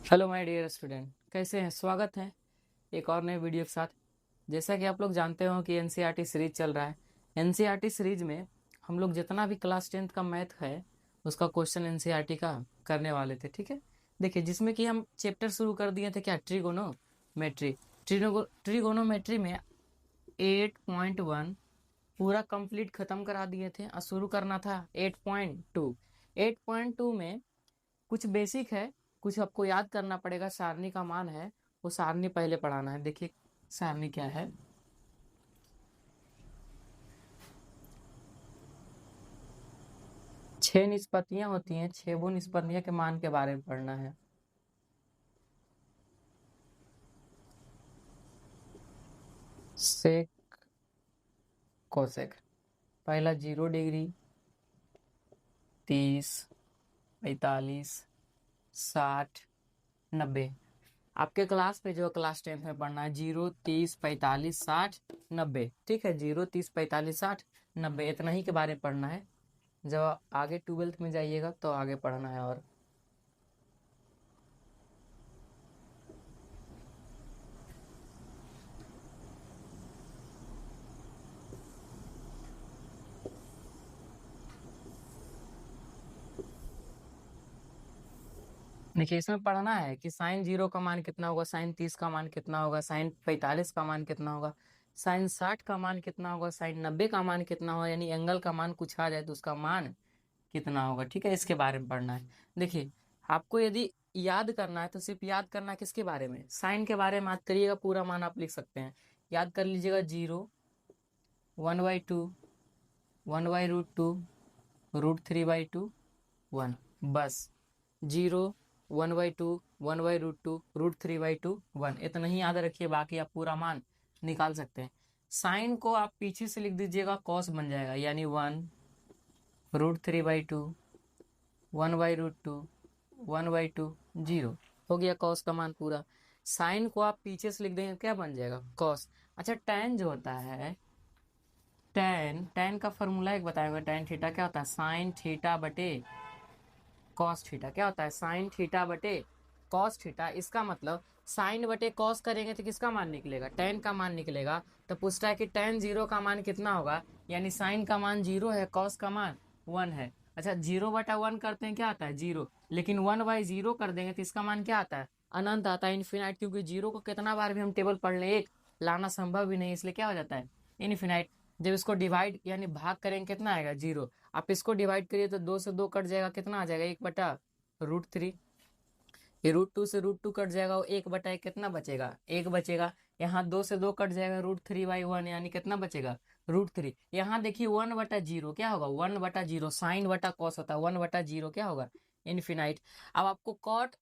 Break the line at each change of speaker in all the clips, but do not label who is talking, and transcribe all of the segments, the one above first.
Hello my dear student, कैसे हैं? स्वागत है एक और नए वीडियो के साथ। जैसा कि आप लोग जानते हो कि एनसीईआरटी सीरीज चल रहा है। एनसीईआरटी सीरीज में हम लोग जितना भी क्लास 10th का मैथ है उसका क्वेश्चन एनसीईआरटी का करने वाले थे। ठीक है, देखिए, जिसमें कि हम चैप्टर शुरू कर दिए थे, क्या, ट्रिगोनोमेट्री। ट्रिगोनोमेट्री में 8.1 पूरा कंप्लीट खत्म करा दिए थे और शुरू करना था 8.2। 8.2 में कुछ बेसिक है, कुछ आपको याद करना पड़ेगा। सारणी का मान है, वो सारणी पहले पढ़ाना है। देखिए सारणी क्या है। 6 निष्पत्तियां होती हैं, 6 वो निष्पत्तियां के मान के बारे में पढ़ना है। सेक, कोसेक। पहला 0 डिग्री, 30, 45, 60, 90। आपके क्लास पे जो क्लास 10th में पढ़ना है 0, 30, 45, 60, 90। ठीक है, 0, 30, 45, 60, 90 इतना ही के बारे में पढ़ना है। जब आगे 12th में जाइएगा तो आगे पढ़ना है। और देखिए, इसमें पढ़ना है कि साइन 0 का मान कितना होगा, साइन 30 का मान कितना होगा, साइन 45 का मान कितना होगा, साइन 60 का मान कितना होगा, साइन 90 का मान कितना होगा। यानी एंगल का मान कुछ आ जाए तो उसका मान कितना होगा। ठीक है, इसके बारे में पढ़ना है। देखिए, आपको यदि याद करना है तो सिर्फ याद करना है किसके बारे में, साइन के बारे में याद करिएगा। पूरा मान आप लिख सकते हैं, याद कर लीजिएगा। 0, 1/2, 1/√2, √3/2, 1। बस 0, 1/2, 1/√2, √3/2, 1, इतना ही याद रखिए। बाकी आप पूरा मान निकाल सकते हैं। साइन को आप पीछे से लिख दीजिएगा, कॉस बन जाएगा। यानी 1, √3/2, 1/√2, 1/2, 0 हो गया कॉस का मान पूरा। साइन को आप पीछे से लिख देंगे, क्या बन जाएगा, कॉस। अच्छा, टैन जो होता है, टैन टैन का फॉर्मूला एक बताएंगे। टैन थीटा क्या होता है, साइन थीटा बटे कॉस थीटा। क्या होता है, साइन थीटा बटे कॉस थीटा। इसका मतलब साइन बटे कॉस करेंगे तो किसका मान निकलेगा, टैन का मान निकलेगा। तो पूछता है कि टैन 0 का मान कितना होगा। यानी साइन का मान 0 है, कॉस का मान 1 है। अच्छा, 0/1 करते हैं, क्या आता है, 0। लेकिन 1/0 कर देंगे तो इसका मान क्या आता है, अनंत आता है, इन्फिनाइट। क्योंकि 0 को कितना बार भी हम टेबल पढ़ लें, एक लाना संभव भी नहीं, इसलिए क्या हो जाता है, इन्फिनाइट। जब इसको डिवाइड यानी भाग करेंगे, कितना आएगा, 0। आप इसको डिवाइड करिए तो 2 से 2 कट जाएगा, कितना आ जाएगा, 1/√3। ये √2 से √2 कट जाएगा, वो 1/1 कितना बचेगा, 1 बचेगा। यहाँ 2 से 2 कट जाएगा, √3/1, यानी कितना बचेगा, √3। यहाँ देखिए 1/0 क्या होगा, 1/0 साइन बटा कॉस होता है, 1/0 क्या होगा, इन्फिनाइट। अब आपको कॉट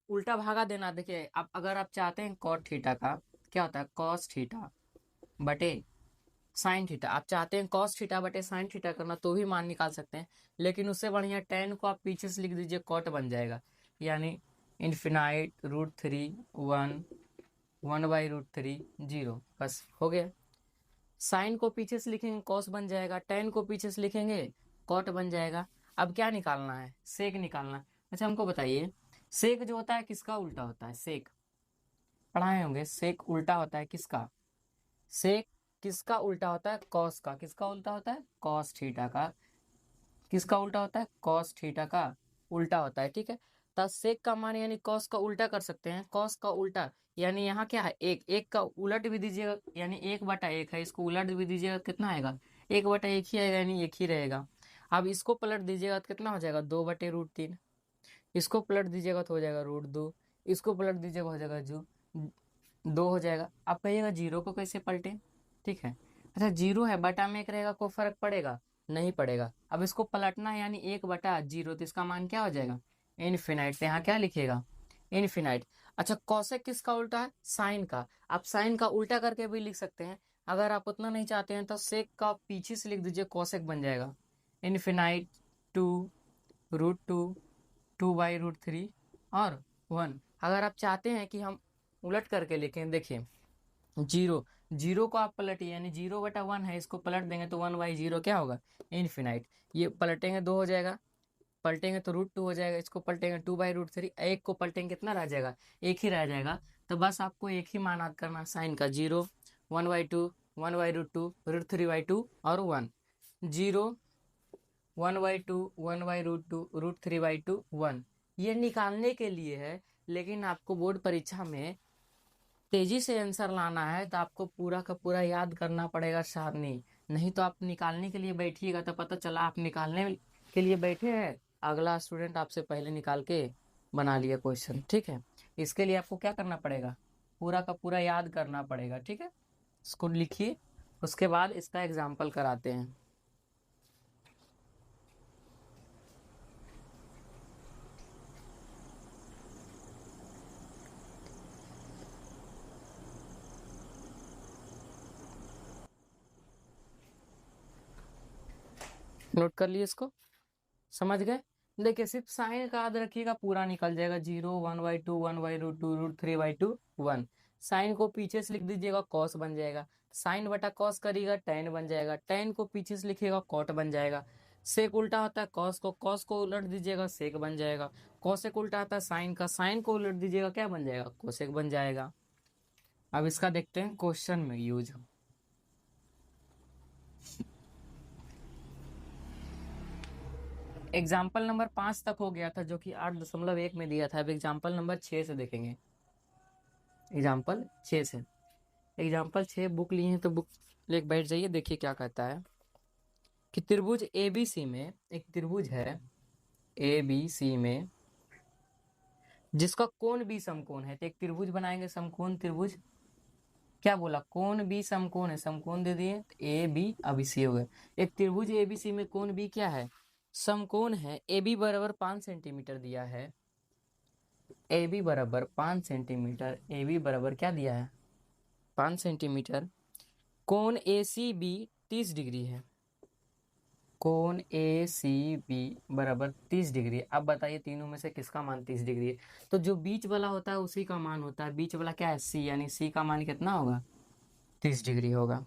उल्टा भागा देना। देखिए, आप अगर आप चाहते हैं कॉट थीटा का, क्या होता है, कॉस थीटा बटे साइन थीटा। आप चाहते हैं कॉस थीटा बटे साइन थीटा करना तो भी मान निकाल सकते हैं। लेकिन उससे बढ़िया टेन को आप पीछे से लिख दीजिए, कॉट बन जाएगा। यानी इन्फिनाइट √3, 1, 1/√3, 0। बस हो गया। साइन को पीछे से लिखेंगे, कॉस बन जाएगा। टेन को पीछे से लिखेंगे, कॉट बन जाएगा। अब क्या निकालना है, सेक निकालना है। अच्छा, हमको बताइए, सेक जो होता है किसका उल्टा होता है, सेक पढ़ाए होंगे। सेक उल्टा होता है किसका, सेक किसका उल्टा होता है, कॉस का। किसका उल्टा होता है, कॉस थीटा का। किसका उल्टा होता है, कॉस थीटा का उल्टा होता है। ठीक है, तब सेक का मान यानी कॉस का उल्टा कर सकते हैं। कॉस का उल्टा यानी यहाँ क्या है, एक, एक का उलट भी दीजिएगा, यानी 1/1 है, इसको उलट भी दीजिएगा, कितना आएगा, 1/1 ही आएगा, यानी एक ही रहेगा। अब इसको पलट दीजिएगा तो कितना हो जाएगा, 2/√3। इसको पलट दीजिएगा तो हो जाएगा √2। इसको पलट दीजिएगा हो जाएगा जो 2 हो जाएगा। आप कहिएगा 0 को कैसे पलटे। ठीक है, अच्छा, 0 है, बटा में एक रहेगा, कोई फर्क पड़ेगा, नहीं पड़ेगा। अब इसको पलटना है, यानी 1/0, तो इसका मान क्या हो जाएगा, इनफिनाइट। तो यहाँ क्या लिखिएगा, इनफिनाइट। अच्छा, कॉसेक किसका उल्टा है, साइन का। आप साइन का उल्टा करके भी लिख सकते हैं। अगर आप उतना नहीं चाहते हैं तो सेक का पीछे से लिख दीजिए, कॉसेक बन जाएगा इनफिनाइट 2, √2, 2/√3 और 1। अगर आप चाहते हैं कि हम उलट करके लिखें, देखिए, 0, 0 को आप पलटिए, यानी 0/1 है, इसको पलट देंगे तो 1/0 क्या होगा, इनफिनाइट। ये पलटेंगे 2 हो जाएगा, पलटेंगे तो √2 हो जाएगा, इसको पलटेंगे 2/√3, एक को पलटेंगे कितना रह जाएगा, एक ही रह जाएगा। तो बस आपको एक ही मान याद करना साइन का, 0, 1/2, 1/√2, √3/2 और 1, 0, 1/2, 1/√2, √3/2, 1। ये निकालने के लिए है, लेकिन आपको बोर्ड परीक्षा में तेजी से आंसर लाना है तो आपको पूरा का पूरा याद करना पड़ेगा सारणी। नहीं तो आप निकालने के लिए बैठिएगा तो पता चला आप निकालने के लिए बैठे हैं, अगला स्टूडेंट आपसे पहले निकाल के बना लिया क्वेश्चन। ठीक है, इसके लिए आपको क्या करना पड़ेगा, पूरा का पूरा याद करना पड़ेगा। ठीक है, इसको लिखिए, उसके बाद इसका एग्जाम्पल कराते हैं। नोट कर लिए इसको, समझ गए। देखिए सिर्फ साइन का याद रखिएगा, पूरा निकल जाएगा, 0, 1/2, 1/√2, √3/2, 1। साइन को पीछे से लिख दीजिएगा, कॉस बन जाएगा। साइन बटा कॉस करिएगा, टेन बन जाएगा। टेन को पीछे से लिखिएगा, कॉट बन जाएगा। सेक उल्टा होता है कॉस को उलट दीजिएगा, सेक बन जाएगा। कॉसेक उल्टा आता है साइन का, साइन को उलट दीजिएगा, क्या बन जाएगा, कोसेक बन जाएगा। अब इसका देखते हैं क्वेश्चन में यूज। एग्जाम्पल नंबर 5 तक हो गया था, जो कि 8.1 में दिया था। अब एग्जाम्पल नंबर 6 से देखेंगे। एग्जाम्पल 6 से, एग्जाम्पल 6 बुक लिए हैं तो बुक लेके बैठ जाइए। देखिए क्या कहता है कि त्रिभुज ABC में, एक त्रिभुज है ABC में जिसका कोण B समकोण है। तो एक त्रिभुज बनाएंगे, समकोण त्रिभुज। क्या बोला, कोण B समकोण है, समकोण दे दिए, AB अब C हो गए। एक त्रिभुज ABC में कोण B क्या है, समकोण है। AB बराबर 5 सेंटीमीटर दिया है, AB बराबर 5 सेंटीमीटर, AB बराबर क्या दिया है, 5 सेंटीमीटर। कोण ACB 30 डिग्री है, कोण ACB बराबर 30 डिग्री। अब बताइए तीनों में से किसका मान 30 डिग्री है। तो जो बीच वाला होता है उसी का मान होता है, बीच वाला क्या है, C, यानी C का मान कितना होगा, 30 डिग्री होगा।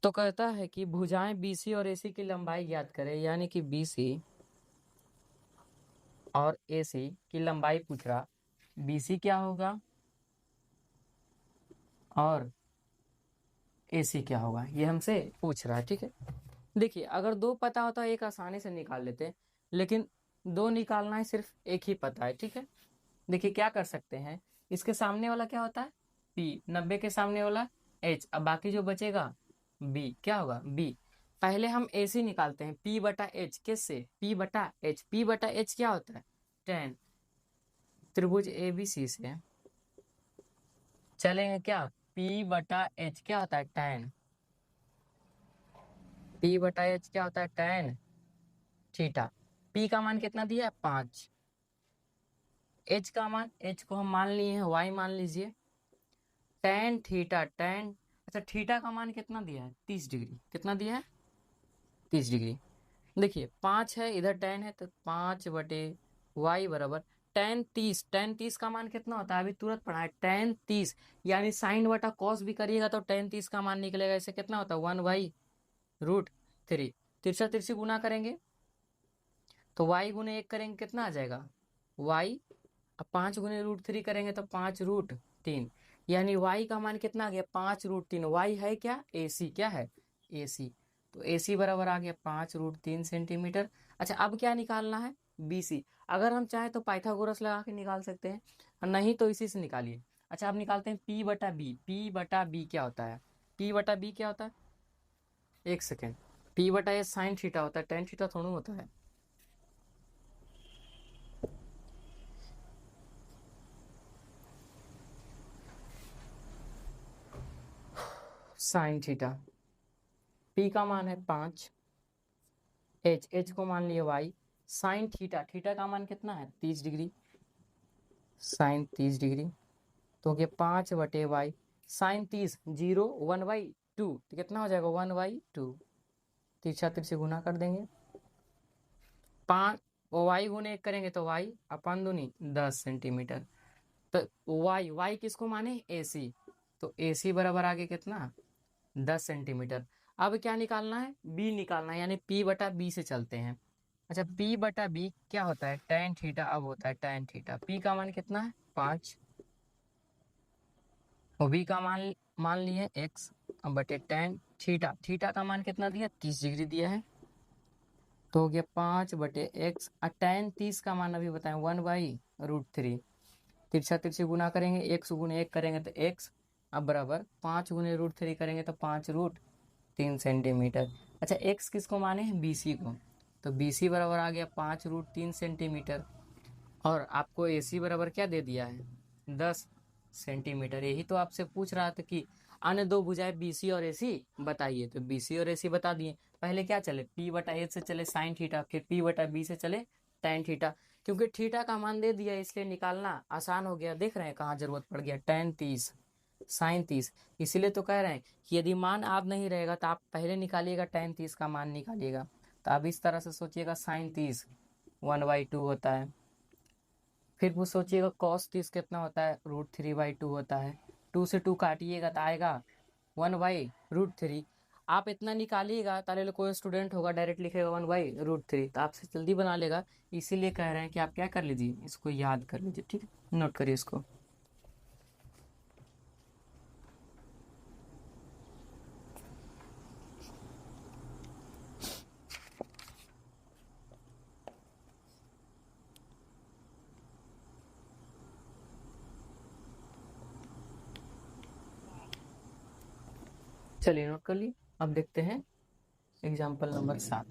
तो कहता है कि भुजाएं BC और AC की लंबाई ज्ञात करें, यानी कि BC और AC की लंबाई पूछ रहा। BC क्या होगा और AC क्या होगा, ये हमसे पूछ रहा है। ठीक है, देखिए अगर दो पता होता है एक आसानी से निकाल लेते, लेकिन दो निकालना है, सिर्फ एक ही पता है। ठीक है, देखिए क्या कर सकते हैं, इसके सामने वाला क्या होता है P, 90 के सामने वाला H, अब बाकी जो बचेगा B, क्या होगा B। पहले हम AC निकालते हैं, P बटा H, किससे, P बटा H। P बटा H क्या होता है, tan। त्रिभुज ABC से चलेंगे क्या, P बटा H क्या होता है, tan। P बटा H क्या होता है, tan थीटा। P का मान कितना दिया है, 5। H का मान, H को हम मान लिए हैं Y, मान लीजिए tan थीटा, tan, अच्छा थीटा का मान कितना दिया है, 30 डिग्री। कितना दिया है, 30 डिग्री। देखिए 5 है, इधर tan है, तो 5/y बराबर tan 30। tan 30 का मान कितना होता है, अभी तुरंत पढ़ा है, tan 30 यानी साइन बटा कॉस भी करिएगा तो tan 30 का मान निकलेगा। इसे कितना होता है, 1/√3। तिरछा तिरछी गुना करेंगे तो y गुने 1 करेंगे कितना आ जाएगा y, अब 5 गुने √3 करेंगे तो 5√3, यानी y का मान कितना आ गया, 5√3। y है क्या, AC, क्या है AC, तो AC बराबर आ गया 5√3 सेंटीमीटर। अच्छा अब क्या निकालना है, BC। अगर हम चाहे तो पाइथागोरस लगा के निकाल सकते हैं, और नहीं तो इसी से निकालिए। अच्छा अब निकालते हैं P बटा B। P बटा B क्या होता है, P बटा B क्या होता है, एक सेकेंड, P बटा ए साइन थीटा होता है, टेन थीटा थोड़ा होता है। साइन थीटा, P का मान है 5, H को मान लिए Y, साइन थीटा, थीटा का मान कितना है, 30 डिग्री, साइन 30 डिग्री, तो ये 5/y, साइन 30, 0, 1/2, तो कितना हो जाएगा, 1/2। तिरछा तिरछी गुना कर देंगे, 5 y गुने 1 करेंगे तो y अपन दूनी 10 सेंटीमीटर। तो y किसको माने, AC, तो AC बराबर आगे कितना, 10 सेंटीमीटर। अब क्या निकालना है, B निकालना है, यानी P बटा B से चलते हैं। अच्छा p बटा b क्या होता है, tan थीटा। अब होता है tan थीटा। p का मान कितना है 5, और b का मान मान लिए x, अब बटे tan थीटा। थीटा का मान कितना दिया, 30 डिग्री दिया है, तो हो गया 5/x। और tan 30 का मान अभी बताएं 1/√3। तिरछा तिरछे गुना करेंगे, x गुने 1 करेंगे तो x, अब बराबर 5 गुने √3 करेंगे तो 5√3 सेंटीमीटर। अच्छा x किसको माने हैं, BC को, तो BC बराबर आ गया 5√3 सेंटीमीटर। और आपको AC बराबर क्या दे दिया है, 10 सेंटीमीटर। यही तो आपसे पूछ रहा था कि अन्य दो भुजाएं BC और AC बताइए, तो BC और AC बता दिए। पहले क्या चले, P/A से चले साइन थीटा, फिर P/B से चले tan थीटा। क्योंकि थीटा का मान दे दिया इसलिए निकालना आसान हो गया। देख रहे हैं कहाँ जरूरत पड़ गया, tan 30 साइन 30। इसीलिए तो कह रहे हैं कि यदि मान आप नहीं रहेगा तो आप पहले निकालिएगा tan 30 का मान निकालिएगा। तो आप इस तरह से सोचिएगा, साइन 30 1/2 होता है। फिर वो सोचिएगा cos 30 कितना होता है, √3/2 होता है। 2 से 2 काटिएगा तो आएगा 1/√3। आप इतना निकालिएगा, ताले कोई स्टूडेंट होगा डायरेक्ट लिखेगा 1/√3, तो आपसे जल्दी बना लेगा। इसीलिए कह रहे हैं कि आप क्या कर लीजिए, इसको याद कर लीजिए, ठीक है, नोट करिए इसको। चलिए नोट कर लिए। अब देखते हैं एग्जाम्पल नंबर 7।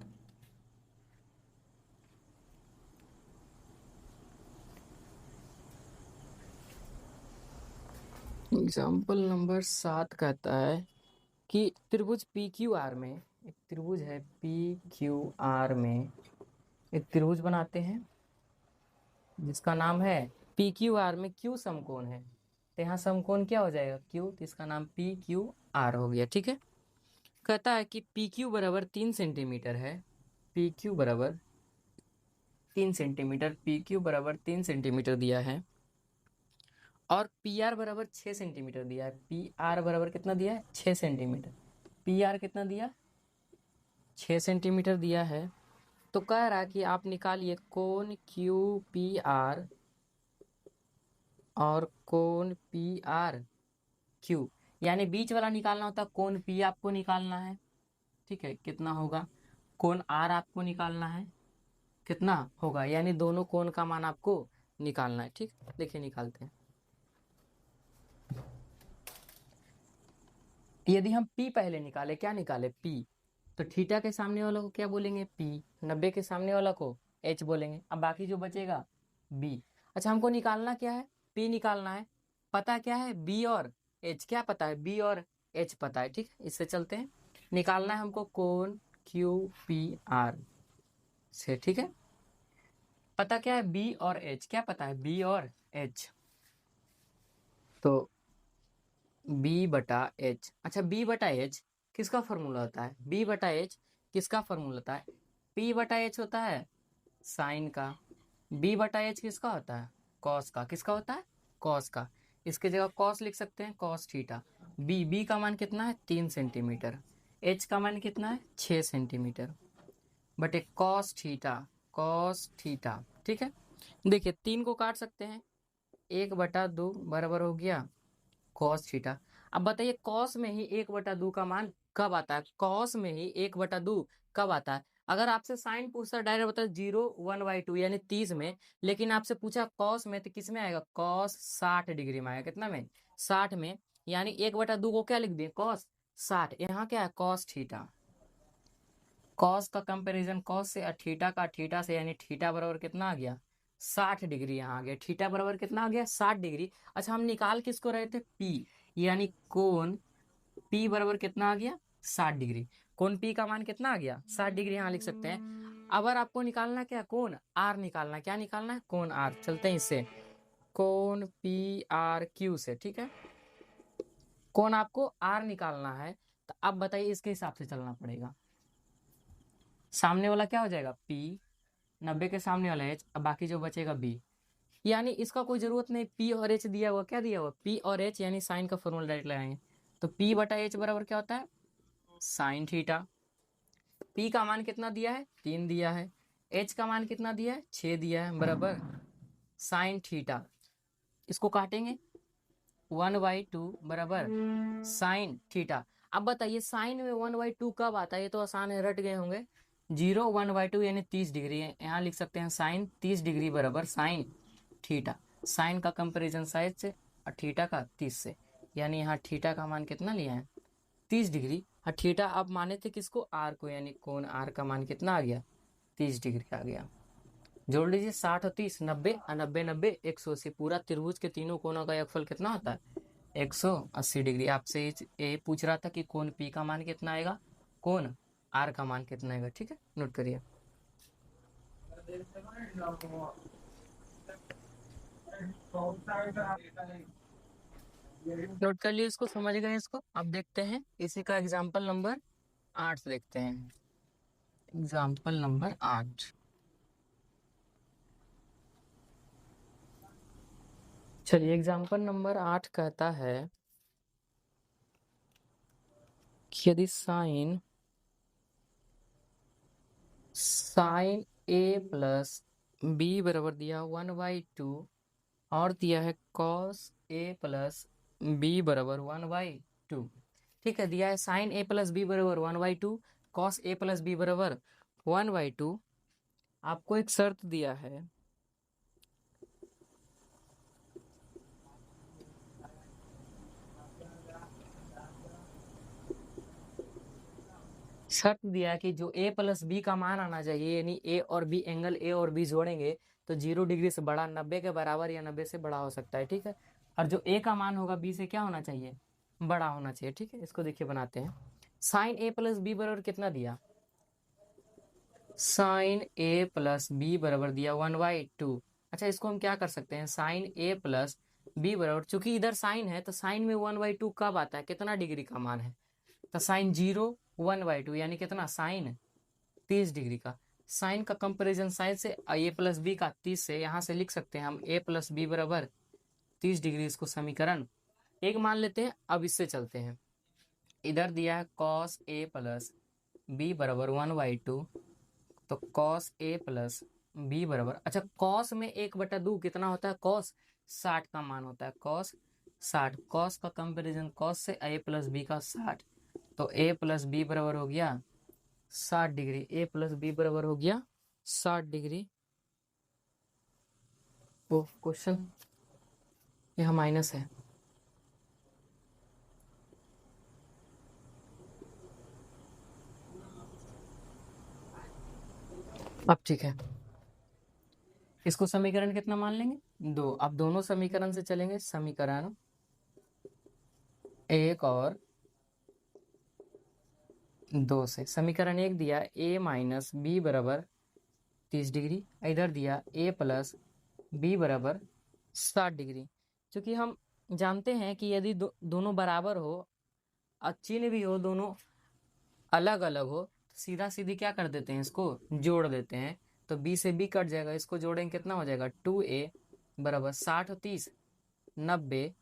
एग्जाम्पल नंबर 7 कहता है कि त्रिभुज PQR में, एक त्रिभुज है PQR में, एक त्रिभुज बनाते हैं जिसका नाम है PQR में Q समकोण है। तो यहाँ समकोण क्या हो जाएगा, Q, तो इसका नाम PQR हो गया, ठीक है। कहता है कि PQ बराबर 3 सेंटीमीटर है, PQ बराबर 3 सेंटीमीटर, PQ बराबर 3 सेंटीमीटर दिया है, और PR बराबर 6 सेंटीमीटर दिया है। PR बराबर कितना दिया है, 6 सेंटीमीटर। PR कितना दिया, 6 सेंटीमीटर दिया है। तो कह रहा है कि आप निकालिए कोण QPR और कोण PRQ, यानी बीच वाला निकालना होता है। कोण P आपको निकालना है, ठीक है, कितना होगा। कोण R आपको निकालना है, कितना होगा, यानी दोनों कोण का मान आपको निकालना है, ठीक। देखिए निकालते हैं। यदि हम P पहले निकाले, क्या निकाले P, तो थीटा के सामने वाला को क्या बोलेंगे P, 90 के सामने वाला को H बोलेंगे। अब बाकी जो बचेगा B। अच्छा हमको निकालना क्या है, P निकालना है। पता क्या है, B और H, क्या पता है, B और H पता है, ठीक है। इससे चलते हैं, निकालना है हमको कोण QPR से, ठीक है। पता क्या है, B और H, क्या पता है, B और H, तो B/H। अच्छा B/H किसका फॉर्मूला होता है, B/H किसका फॉर्मूला होता है, P/H होता है साइन का। B/H किसका होता है, कॉस का। किसका होता है, कॉस का। इसके जगह कॉस लिख सकते हैं, कॉस थीटा। B का मान कितना है, 3 सेंटीमीटर। H का मान कितना है, 6 सेंटीमीटर, बटे कॉस थीटा, कॉस थीटा, ठीक है। देखिए 3 को काट सकते हैं, 1/2 बराबर हो गया कॉस थीटा। अब बताइए कॉस में ही 1/2 का मान कब आता है, कॉस में ही 1/2 कब आता है। अगर आपसे साइन पूछता डायरेक्ट बता 0 1/2 यानी 30 में, लेकिन आपसे पूछा कॉस में तो किस में आएगा, कॉस 60 डिग्री में आएगा, कितना में, 60 में। यानी 1/2 को क्या लिख दिए, कॉस 60। यहाँ क्या है, कॉस थीटा। कॉस का कंपैरिजन कॉस से और थीटा का थीटा से, यानी थीटा बराबर कितना आ गया, 60 डिग्री। यहाँ आ गया थीटा बराबर कितना आ गया, 60 डिग्री। अच्छा हम निकाल किसको रहे थे, P, यानी कोण P बराबर कितना आ गया, 60 डिग्री। कोण P का मान कितना आ गया, 60 डिग्री, यहाँ लिख सकते हैं। अगर आपको निकालना क्या, कोण R निकालना, क्या निकालना है, कोण R। चलते हैं इससे, कोण PRQ से, ठीक है। कोण आपको R निकालना है, तो अब बताइए इसके हिसाब से चलना पड़ेगा। सामने वाला क्या हो जाएगा P, 90 के सामने वाला H, अब बाकी जो बचेगा B। यानी इसका कोई जरूरत नहीं, P और H दिया हुआ, क्या दिया हुआ, P और H, यानी साइन का फॉर्मूला डायरेक्ट लगाएंगे। तो P/H बराबर क्या होता है, साइन थीटा। P का मान कितना दिया है, 3 दिया है, एच का मान कितना दिया है, 6 दिया है, बराबर साइन थीटा, इसको काटेंगे 1/2 बराबर साइन थीटा। अब बताइए साइन में 1/2 कब आता है, ये तो आसान है, रट गए होंगे। 0 1/2 यानी 30 डिग्री है, यहाँ लिख सकते हैं साइन 30 डिग्री बराबर साइन थीटा। साइन का कंपेरिजन साइड से और थीटा का 30 से, यानी यहाँ थीटा का मान कितना लिया है, 30 डिग्री। और थीटा आप माने थे किसको, आर को, यानी कोण आर का मान कितना आ गया, 30 डिग्री आ गया। जोड़ लीजिए 60 और 30 90 और 90 90 180, पूरा त्रिभुज के तीनों कोनों का योगफल कितना होता है, 180 डिग्री। आपसे ये पूछ रहा था कि कोण पी का मान कितना आएगा, कोण आर का मान कितना आएगा, ठीक है, नोट करिए। नोट कर लिए इसको, समझ गए इसको। अब देखते हैं इसी का एग्जाम्पल नंबर 8 देखते हैं। एग्जाम्पल नंबर 8, चलिए एग्जाम्पल नंबर 8 कहता है कि यदि साइन ए प्लस बी बराबर दिया 1/2 और दिया है कॉस ए प्लस बी बराबर 1/2, ठीक है, दिया है साइन ए प्लस बी बराबर 1/2, कॉस ए प्लस बी बराबर 1/2। आपको एक शर्त दिया है, शर्त दिया है कि जो a प्लस बी का मान आना चाहिए, यानी a और b, एंगल a और b जोड़ेंगे तो 0 डिग्री से बड़ा, 90 के बराबर या 90 से बड़ा हो सकता है, ठीक है। और जो a का मान होगा b से क्या होना चाहिए, बड़ा होना चाहिए, ठीक है। इसको देखिए बनाते हैं, साइन a प्लस बी बराबर कितना दिया, साइन a प्लस बी बराबर दिया 1/2। अच्छा, इसको हम क्या कर सकते हैं, साइन a प्लस बी बराबर, चूंकि इधर साइन है तो साइन में 1/2 कब आता है, कितना डिग्री का मान है, तो साइन 0 1/2 यानी कितना, साइन 30 डिग्री का। साइन का कंपेरिजन साइन से a प्लस बी का 30 से, यहाँ से लिख सकते हैं हम a प्लस बी बराबर 30 डिग्री। इसको समीकरण एक मान लेते हैं। अब इससे चलते हैं, इधर दिया है कॉस a प्लस बी बराबर 1/2, तो कॉस a प्लस बी बराबर, अच्छा कॉस में 1/2 कितना होता है, कॉस 60 का मान होता है, कॉस 60, कॉस का कंपेरिजन कॉस से a प्लस बी का 60, तो a प्लस बी बराबर हो गया 60 डिग्री, a प्लस बी बराबर हो गया 60 डिग्री। वो क्वेश्चन यहाँ माइनस है, अब ठीक है। इसको समीकरण कितना मान लेंगे, 2। अब दोनों समीकरण से चलेंगे, समीकरण 1 और 2 से। समीकरण 1 दिया a माइनस बी बराबर 30 डिग्री, इधर दिया a प्लस बी बराबर 60 डिग्री। क्योंकि हम जानते हैं कि यदि दोनों बराबर हो और चिन्ह भी हो, दोनों अलग अलग हो, तो सीधा सीधी क्या कर देते हैं, इसको जोड़ देते हैं, तो b से b कट जाएगा, इसको जोड़ेंगे कितना हो जाएगा, 2a बराबर 60 और 30 90,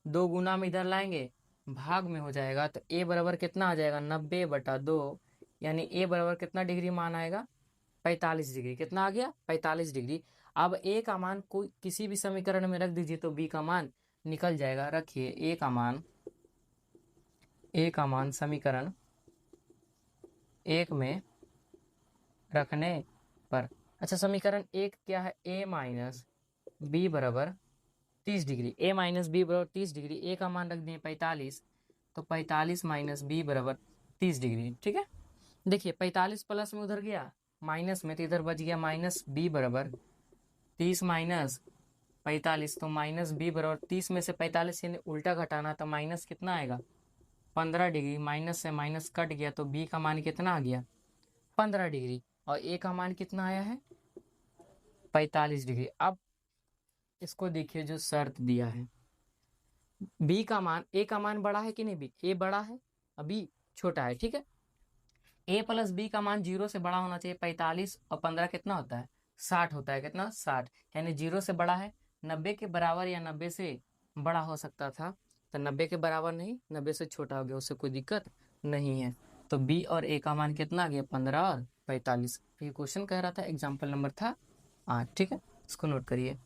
2 गुना में इधर लाएंगे भाग में हो जाएगा, तो a बराबर कितना आ जाएगा, 90/2, यानी a बराबर कितना डिग्री मान आएगा, 45 डिग्री। कितना आ गया, 45 डिग्री। अब a का मान कोई किसी भी समीकरण में रख दीजिए तो b का मान निकल जाएगा। रखिए a का मान समीकरण 1 में रखने पर, अच्छा समीकरण 1 क्या है, a माइनस बी बराबर 30 डिग्री, a माइनस बी बराबर 30 डिग्री, a का मान रख दिए 45, तो 45 माइनस बी बराबर 30 डिग्री, ठीक है। देखिए 45 प्लस में उधर गया माइनस में, तो इधर बच गया माइनस बी बराबर 30 माइनस 45, तो माइनस बी बराबर 30 में से 45 यानी उल्टा घटाना, तो माइनस कितना आएगा, 15 डिग्री। माइनस से माइनस कट गया तो बी का मान कितना आ गया, 15 डिग्री, और ए का मान कितना आया है, 45 डिग्री। अब इसको देखिए जो शर्त दिया है, बी का मान, ए का मान बड़ा है कि नहीं, बी ए बड़ा है अभी छोटा है, ठीक है। ए प्लस बी का मान 0 से बड़ा होना चाहिए, 45 और 15 कितना होता है, 60 होता है, कितना 60, यानी 0 से बड़ा है, 90 के बराबर या 90 से बड़ा हो सकता था, तो 90 के बराबर नहीं, 90 से छोटा हो गया, उससे कोई दिक्कत नहीं है। तो बी और ए का मान कितना आ गया, 15 और 45। ये क्वेश्चन कह रहा था, एग्जाम्पल नंबर था 8। ठीक है, इसको नोट करिए।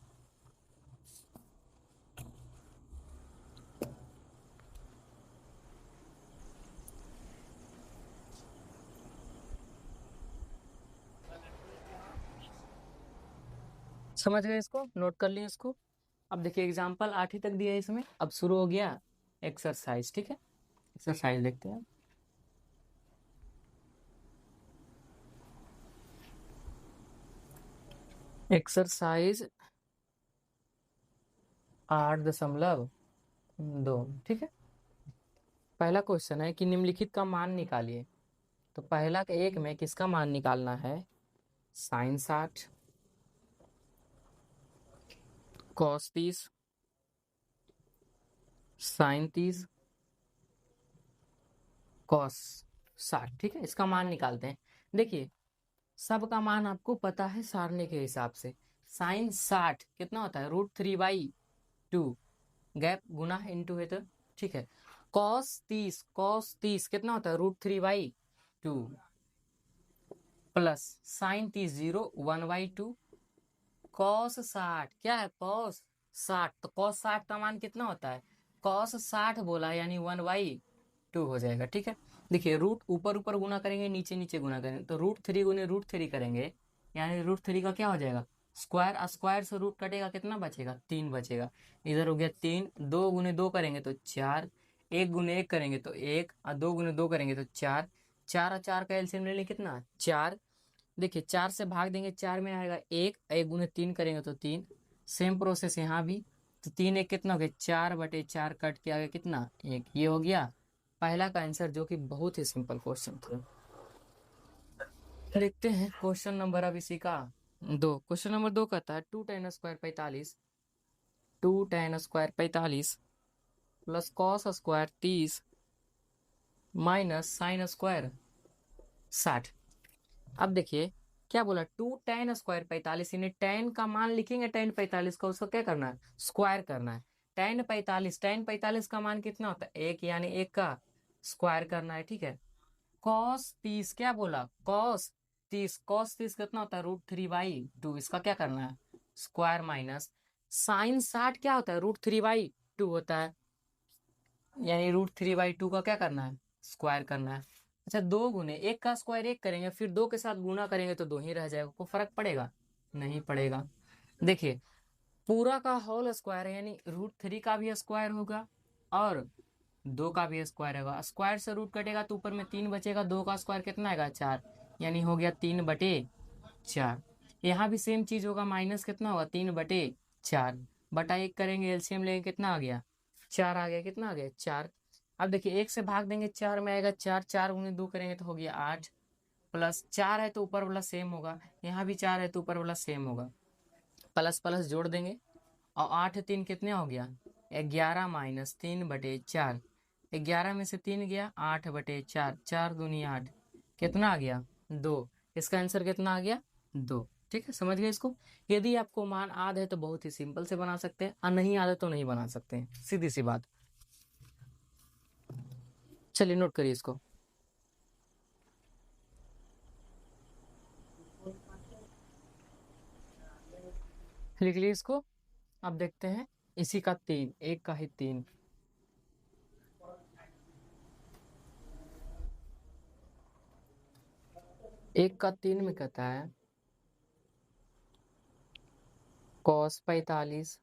समझ गए इसको, नोट कर लिए इसको। अब देखिए एग्जाम्पल 8 ही तक दिया है इसमें, अब शुरू हो गया एक्सरसाइज। ठीक है, एक्सरसाइज देखते हैं। एक्सरसाइज 8.2। ठीक है, पहला क्वेश्चन है कि निम्नलिखित का मान निकालिए। तो पहला के एक में किसका मान निकालना है? Sine 60, cos 30, sine 30, cos 60। ठीक है, इसका मान निकालते हैं। देखिए सबका मान आपको पता है सारणी के हिसाब से। साइन 60 कितना होता है? √3/2, गैप गुना इंटू है तो ठीक है। कॉस 30 कितना होता है? √3/2 प्लस साइन 30 0 1/2। कॉस 60 क्या है? कॉस 60, तो कॉस 60 का मान कितना होता है? कॉस 60 बोला यानी 1/2 हो जाएगा। ठीक है, देखिए रूट ऊपर ऊपर गुना करेंगे, नीचे नीचे गुना करेंगे, तो √3 गुने √3 करेंगे, यानी √3 का क्या हो जाएगा? स्क्वायर। स्क्वायर से रूट कटेगा, कितना बचेगा? 3 बचेगा। इधर हो गया 3, 2 गुने 2 करेंगे तो 4, 1 गुने 1 करेंगे तो 1, और 2 गुने 2 करेंगे तो 4। 4 और 4 का एलसीएम ले लें, कितना? 4। देखिए 4 से भाग देंगे, 4 में आएगा 1, 1 गुने 3 करेंगे तो 3। सेम प्रोसेस यहाँ भी, तो 3 1 कितना हो गया? 4/4 कट के आ गया कितना? 1। ये हो गया पहला का आंसर, जो कि बहुत ही सिंपल क्वेश्चन था। देखते हैं क्वेश्चन नंबर अब इसी का 2। क्वेश्चन नंबर 2 कहता है 2 tan² 45 plus cos² 30 minus sin² 60। अब देखिए क्या बोला? 2 tan² 45, यानी tan का मान लिखेंगे, tan 45 का, उसको क्या करना है? स्क्वायर करना है। tan 45 का मान कितना होता है? 1, यानी 1 का स्क्वायर करना है। ठीक है, cos 30 क्या बोला? cos 30 कितना होता है? √3/2, इसका क्या करना है? स्क्वायर माइनस साइन 60 क्या होता है? √3/2 होता है, यानी √3/2 का क्या करना है? स्क्वायर करना है। अच्छा, 2 गुने 1 का स्क्वायर 1 करेंगे, फिर 2 के साथ गुना करेंगे तो 2 ही रह जाएगा। कोई फर्क पड़ेगा? नहीं पड़ेगा। देखिए पूरा का होल स्क्वायर है, यानी √3 का भी स्क्वायर होगा और 2 का भी स्क्वायर होगा। स्क्वायर से रूट कटेगा तो ऊपर में 3 बचेगा। 2 का स्क्वायर कितना आएगा? 4, यानी हो गया 3/4। यहाँ भी सेम चीज होगा, माइनस कितना होगा? 3/4 बटा 1 करेंगे, एलसीएम लेंगे, कितना आ गया? 4 आ गया। कितना आ गया? 4। अब देखिए 1 से भाग देंगे, 4 में आएगा 4, 4 गुने 2 करेंगे तो हो गया 8, प्लस 4 है तो ऊपर वाला सेम होगा, यहाँ भी 4 है तो ऊपर वाला सेम होगा, प्लस प्लस जोड़ देंगे, और 8 3 कितने हो गया? 11 माइनस 3/4। 11 में से 3 गया, 8/4, 4 दूनी 8, कितना आ गया? 2। इसका आंसर कितना आ गया? 2। ठीक है, समझ गए इसको। यदि आपको मान याद है तो बहुत ही सिंपल से बना सकते हैं, और नहीं याद है तो नहीं बना सकते हैं, सीधी सी बात। चलिए नोट करिए इसको। लिख लिए इसको। अब देखते हैं इसी का 3, एक का ही 3। एक का 3 में कहता है cos 45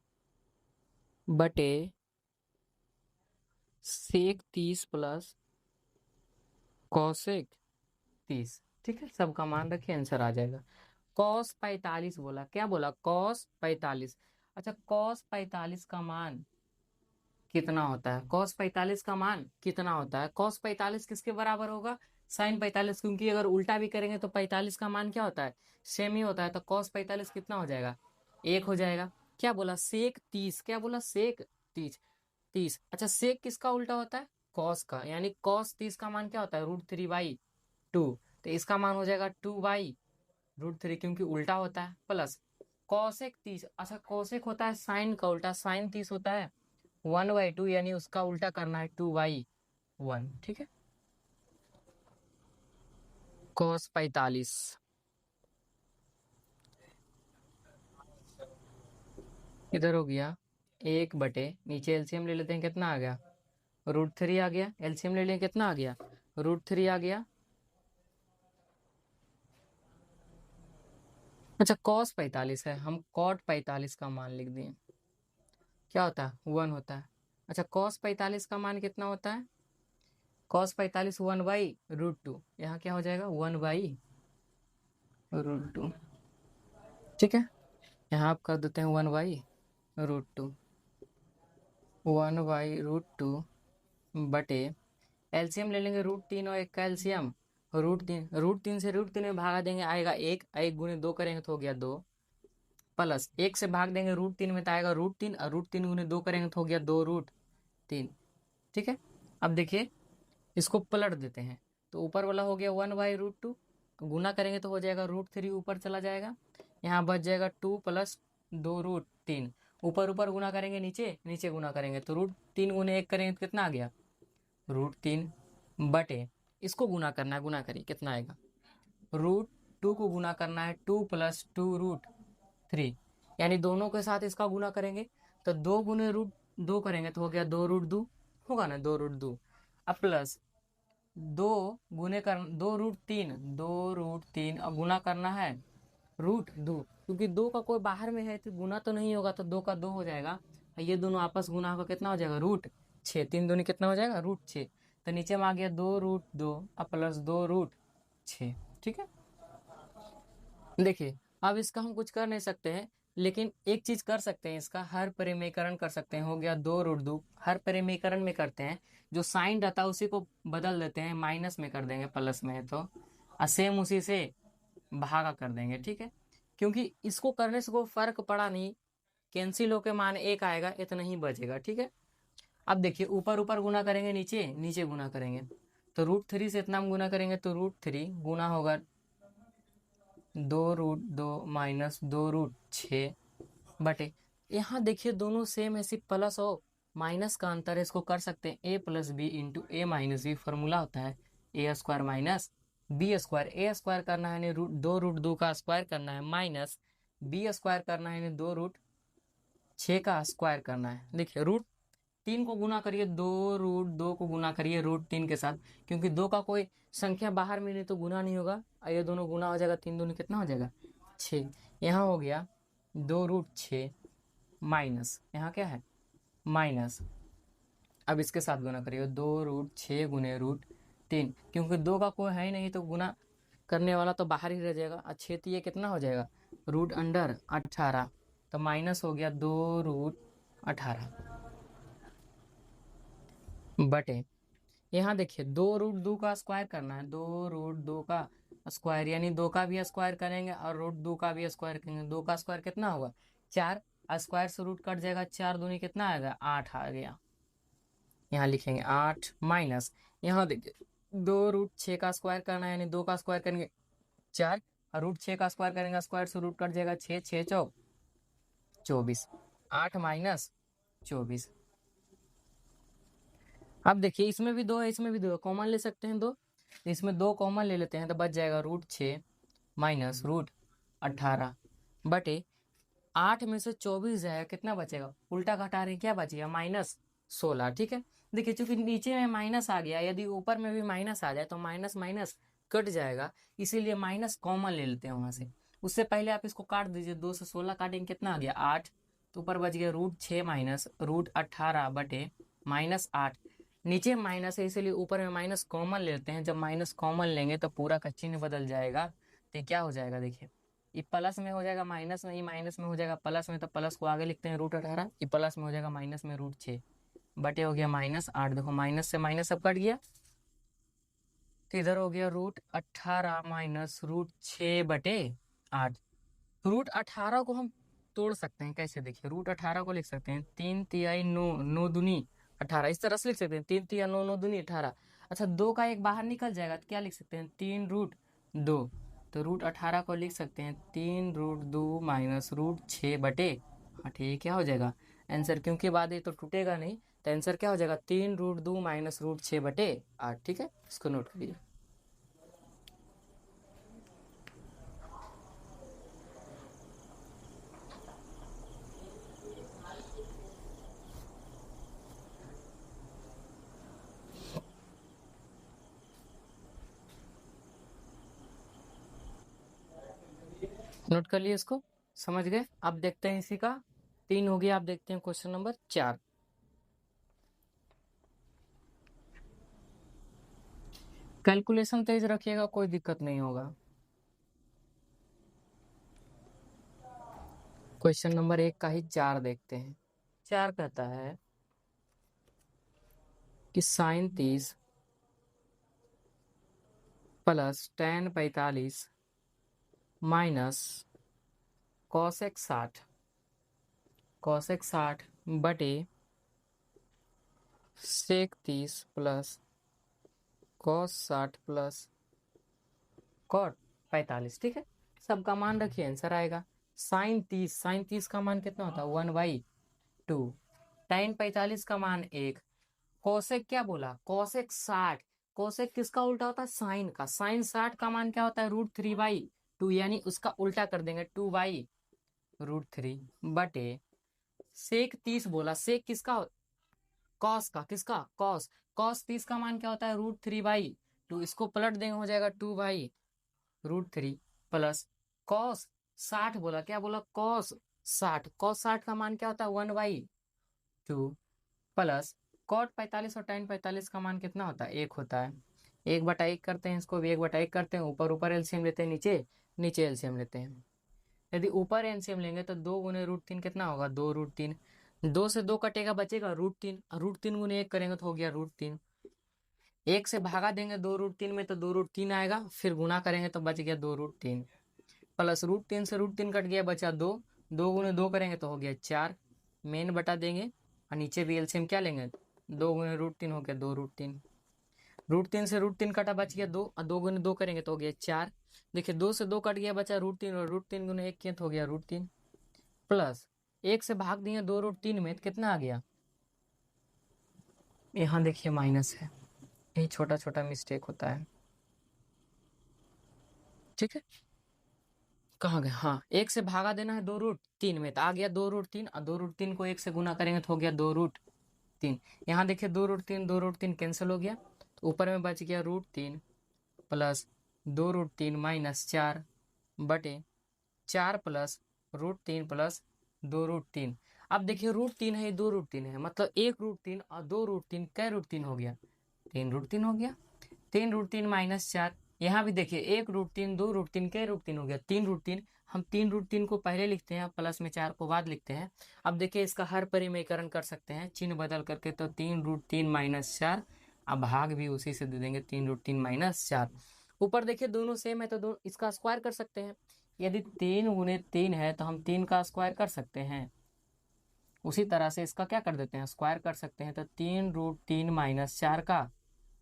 बटे sec 30 प्लस cosec 30। ठीक है, सबका मान रखिए, आंसर आ जाएगा। cos 45 बोला, क्या बोला? cos 45। अच्छा, cos 45 का मान कितना होता है? cos 45 का मान कितना होता है? cos 45 किसके बराबर होगा? sin 45, क्योंकि अगर उल्टा भी करेंगे तो 45 का मान क्या होता है? सेम ही होता है, तो cos 45 कितना हो जाएगा? 1 हो जाएगा। क्या बोला? sec 30, क्या बोला? sec 30। अच्छा, sec किसका उल्टा होता है? cos का, यानी cos 30 का मान क्या होता है? √3/2, तो इसका मान हो जाएगा 2/√3, क्योंकि उल्टा होता है, प्लस cosec 30। अच्छा, cosec होता है साइन का उल्टा, साइन 30 होता है 1/2, यानी उसका उल्टा करना है 2/1। ठीक है, cos 45 इधर हो गया 1 बटे, नीचे एलसीएम ले लेते हैं, कितना आ गया √3 आ गया। एलसीएम ले लें, कितना आ गया √3 आ गया। अच्छा cos 45 है, हम cot 45 का मान लिख दिए, क्या होता है 1 होता है। अच्छा cos 45 का मान कितना होता है, cos 45 1/√2, यहाँ क्या हो जाएगा 1/√2, ठीक है। यहाँ आप कर देते हैं 1/√2, 1/√2 बटे एलसीएम ले लेंगे √3 और 1 का एलसीएम √3 से √3 में भागा देंगे, आएगा 1, 1 गुने 2 करेंगे तो हो गया 2, प्लस 1 से भाग देंगे √3 में तो आएगा √3, और √3 गुने 2 करेंगे तो हो गया 2√3, ठीक है। अब देखिए इसको पलट देते हैं, तो ऊपर वाला हो गया 1/√2, गुना करेंगे तो हो जाएगा √3 ऊपर चला जाएगा, यहाँ बच जाएगा 2 प्लस 2√3, ऊपर ऊपर गुना करेंगे, नीचे नीचे गुना करेंगे तो √3 गुने 1 करेंगे तो कितना आ गया √3 बटे, इसको गुना करना है, गुना करिए कितना आएगा √2 को गुना करना है 2 प्लस 2√3, यानी दोनों के साथ इसका गुना करेंगे तो 2 गुने √2 करेंगे तो हो गया 2√2, होगा ना 2√2, अब प्लस 2 गुने कर 2√3 अब गुना करना है √2, क्योंकि 2 का कोई बाहर में है तो गुना तो नहीं होगा, तो 2 का 2 हो जाएगा, ये दोनों आपस गुना होगा कितना हो जाएगा √6, 3 दूनी कितना हो जाएगा √6, तो नीचे में आ गया 2√2 अब प्लस 2√6, ठीक है। देखिए अब इसका हम कुछ कर नहीं सकते हैं, लेकिन एक चीज कर सकते हैं, इसका हर परिमेयकरण कर सकते हैं, हो गया 2√2, हर परिमेयकरण में करते हैं, जो साइन रहता है उसी को बदल देते हैं, माइनस में कर देंगे प्लस में है तो, और सेम उसी से भागा कर देंगे, ठीक है। क्योंकि इसको करने से कोई फर्क पड़ा नहीं, कैंसिल होके मान 1 आएगा, इतना ही बचेगा, ठीक है। अब देखिए ऊपर ऊपर गुना करेंगे, नीचे नीचे गुना करेंगे, तो √3 से इतना हम गुना करेंगे तो √3 गुना होगा 2√2 माइनस 2√6 बटे, यहाँ देखिए दोनों सेम ऐसी प्लस और माइनस का अंतर है, इसको कर सकते हैं a plus B into A minus B, formula होता है a² माइनस b², a² करना है यानी 2√2 का स्क्वायर करना है, माइनस b² करना है यानी 2√6 का स्क्वायर करना है। देखिए √3 को गुना करिए 2√2 को गुना करिए √3 के साथ, क्योंकि 2 का कोई संख्या बाहर में नहीं तो गुना नहीं होगा, और ये दोनों गुना हो जाएगा, 3 दूनी कितना हो जाएगा 6, यहाँ हो गया 2√6 माइनस, यहाँ क्या है माइनस, अब इसके साथ गुना करिए 2√6 गुने √3, क्योंकि 2 का कोई है ही नहीं तो गुना करने वाला तो बाहर ही रह जाएगा, अच्छे तो ये कितना हो जाएगा √18, तो माइनस हो गया 2√18 बटे, यहाँ देखिए 2√2 का स्क्वायर करना है, 2√2 का स्क्वायर यानी 2 का भी स्क्वायर करेंगे और √2 का भी स्क्वायर करेंगे, 2 का स्क्वायर कितना होगा 4, स्क्वायर से रूट कट जाएगा, 4 दूनी कितना आएगा 8 आ गया, यहाँ लिखेंगे 8 माइनस, यहाँ देखिए 2√6 का स्क्वायर करना है यानी 2 का स्क्वायर करेंगे 4, और √6 का स्क्वायर करेंगे, स्क्वायर से रूट कट जाएगा 6, 6 चौक 24, 8 माइनस 24। अब देखिए इसमें भी 2 है, इसमें भी 2 है, कॉमन ले सकते हैं 2, इसमें 2 कॉमन ले लेते हैं तो बच जाएगा √6 माइनस √18 बटे 8 में से 24 जाएगा, कितना बचेगा उल्टा घटा रहे हैं, क्या बचेगा -16, ठीक है। देखिए चूंकि नीचे में माइनस आ गया, यदि ऊपर में भी माइनस आ जाए तो माइनस माइनस कट जाएगा, इसीलिए माइनस कॉमन ले लेते हैं वहां से, उससे पहले आप इसको काट दीजिए, 2 से 16 काटेंगे कितना आ गया 8, तो ऊपर बच गया √6 माइनस √18 बटे -8, नीचे माइनस है इसीलिए ऊपर में माइनस कॉमन लेते हैं, जब माइनस कॉमन लेंगे तो पूरा का चिन्ह बदल जाएगा, तो क्या हो जाएगा देखिए ये प्लस में हो जाएगा माइनस में, ये माइनस में हो जाएगा प्लस में, तो प्लस को आगे लिखते हैं √18, ये प्लस में हो जाएगा माइनस में √6 बटे हो गया -8, देखो माइनस से माइनस सब कट गया, तो इधर हो गया √18 माइनस √6 बटे 8, √18 को हम तोड़ सकते हैं कैसे, देखिए √18 को लिख सकते हैं 3 तिहाई 9, 9 दूनी 18, इस तरह से लिख सकते हैं 3 तिहाई 9, 9 दूनी 18। अच्छा 2 का एक बाहर निकल जाएगा तो क्या लिख सकते हैं 3√2, तो √18 को लिख सकते हैं 3√2 माइनस √6 बटे 8, ये क्या हो जाएगा आंसर, क्योंकि बाद ये तो टूटेगा नहीं, तो आंसर क्या हो जाएगा 3√2 माइनस √6 बटे 8, ठीक है, इसको नोट करिए। नोट कर लिए इसको, समझ गए। अब देखते हैं इसी का 3 हो गया। आप देखते हैं क्वेश्चन नंबर 4। कैलकुलेशन तेज रखिएगा, कोई दिक्कत नहीं होगा। क्वेश्चन नंबर 1 का ही 4 देखते हैं। 4 कहता है कि sine 30 plus tan 45 minus cosec 60 बटे sec 30 plus cos 60 plus cot 45। ठीक है, सबका मान रखिए, आंसर आएगा। साइन 30 का मान कितना होता है 1/2। tan 45 का मान 1। कोसेक क्या बोला, कोसेक 60। कोसेक किसका उल्टा होता है, साइन का। साइन 60 का मान क्या होता है √3/2, यानी उसका उल्टा कर देंगे 2/√3 बटे सेक 30 बोला। सेक किसका, कॉस का, किसका, कॉस। कॉस 30 का मान क्या होता है √3/2, इसको पलट देंगे हो जाएगा 2/√3 प्लस कॉस 60 बोला, क्या बोला, कॉस 60। कॉस 60 का मान क्या होता है 1/2 प्लस कॉट 45 और tan 45 का मान कितना होता है 1 होता है। 1/1 करते हैं, इसको भी 1/1 करते हैं। ऊपर ऊपर एलसीएम लेते हैं, नीचे नीचे एलसीएम लेते हैं। यदि ऊपर एलसीएम लेंगे तो 2 गुने √3 कितना होगा 2√3। 2 से 2 कटेगा, बचेगा √3। √3 गुने 1 करेंगे तो हो गया √3। 1 से भागा देंगे 2√3 में तो 2√3 आएगा, फिर गुना करेंगे तो बच गया 2√3 प्लस √3 से √3 कट गया, बचा 2। 2 गुने 2 करेंगे तो हो गया 4। मेन बटा देंगे और नीचे भी एलसीएम क्या लेंगे, 2 गुने √3 हो गया 2√3। √3 से √3 कटा, बच गया 2, और 2 गुने 2 करेंगे तो हो गया 4। देखिए 2 से 2 कट गया, बचा √3, और √3 गुने 1 किया तो हो गया √3 प्लस 1 से भाग दिए 2√3 में तो कितना आ गया, यहाँ देखिए माइनस है, यही छोटा छोटा मिस्टेक होता है। ठीक है, कहाँ गए, हाँ 1 से भागा देना है 2√3 में तो आ गया 2√3, और 2√3 को 1 से गुना करेंगे तो हो गया 2√3। यहाँ देखिए 2√3 कैंसिल हो गया, तो ऊपर में बच गया √3 प्लस 2√3 माइनस 4 बटे 4 प्लस √3 प्लस 2√3। अब देखिए √3 है, 2√3 है, मतलब 1√3 और 2√3 कै √3 हो गया, 3√3 हो गया। 3√3 माइनस 4, यहाँ भी देखिए 1√3 2√3 कै √3 हो गया 3√3। हम 3√3 को पहले लिखते हैं, प्लस में 4 को बाद लिखते हैं। अब देखिए इसका हर परिमेयकरण कर सकते हैं चिन्ह बदल करके, तो 3√3 माइनस 4, अब भाग भी उसी से दे देंगे 3√3 माइनस 4। ऊपर देखिए दोनों सेम है तो दोनों इसका स्क्वायर कर सकते हैं। यदि 3 गुने 3 है तो हम 3 का स्क्वायर कर सकते हैं, उसी तरह से इसका क्या कर देते हैं, स्क्वायर कर सकते हैं। तो 3√3 माइनस 4 का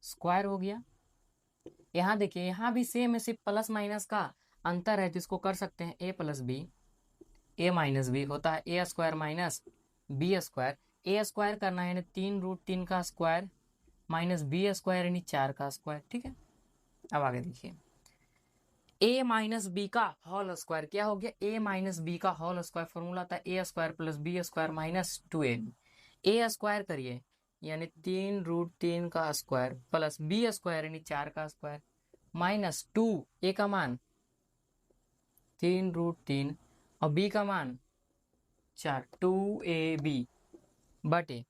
स्क्वायर हो गया। यहाँ देखिए यहाँ भी सेम है, सिर्फ प्लस माइनस का अंतर है, तो इसको कर सकते हैं a plus B, a minus B होता है a square minus B square. a square करना है यानी 3√3 का स्क्वायर माइनस बी स्क्वायर यानी 4 का स्क्वायर। ठीक है, अब आगे देखिए a माइनस बी का होल स्क्वायर क्या हो गया, a माइनस बी का होल स्क्वायर फॉर्मूला था a square plus B square minus 2ab। a square करिए यानी 3√3 का स्क्वायर प्लस बी स्क्वायर यानी 4 का स्क्वायर माइनस 2, ए का मान 3√3 और बी का मान 4, 2ab बटे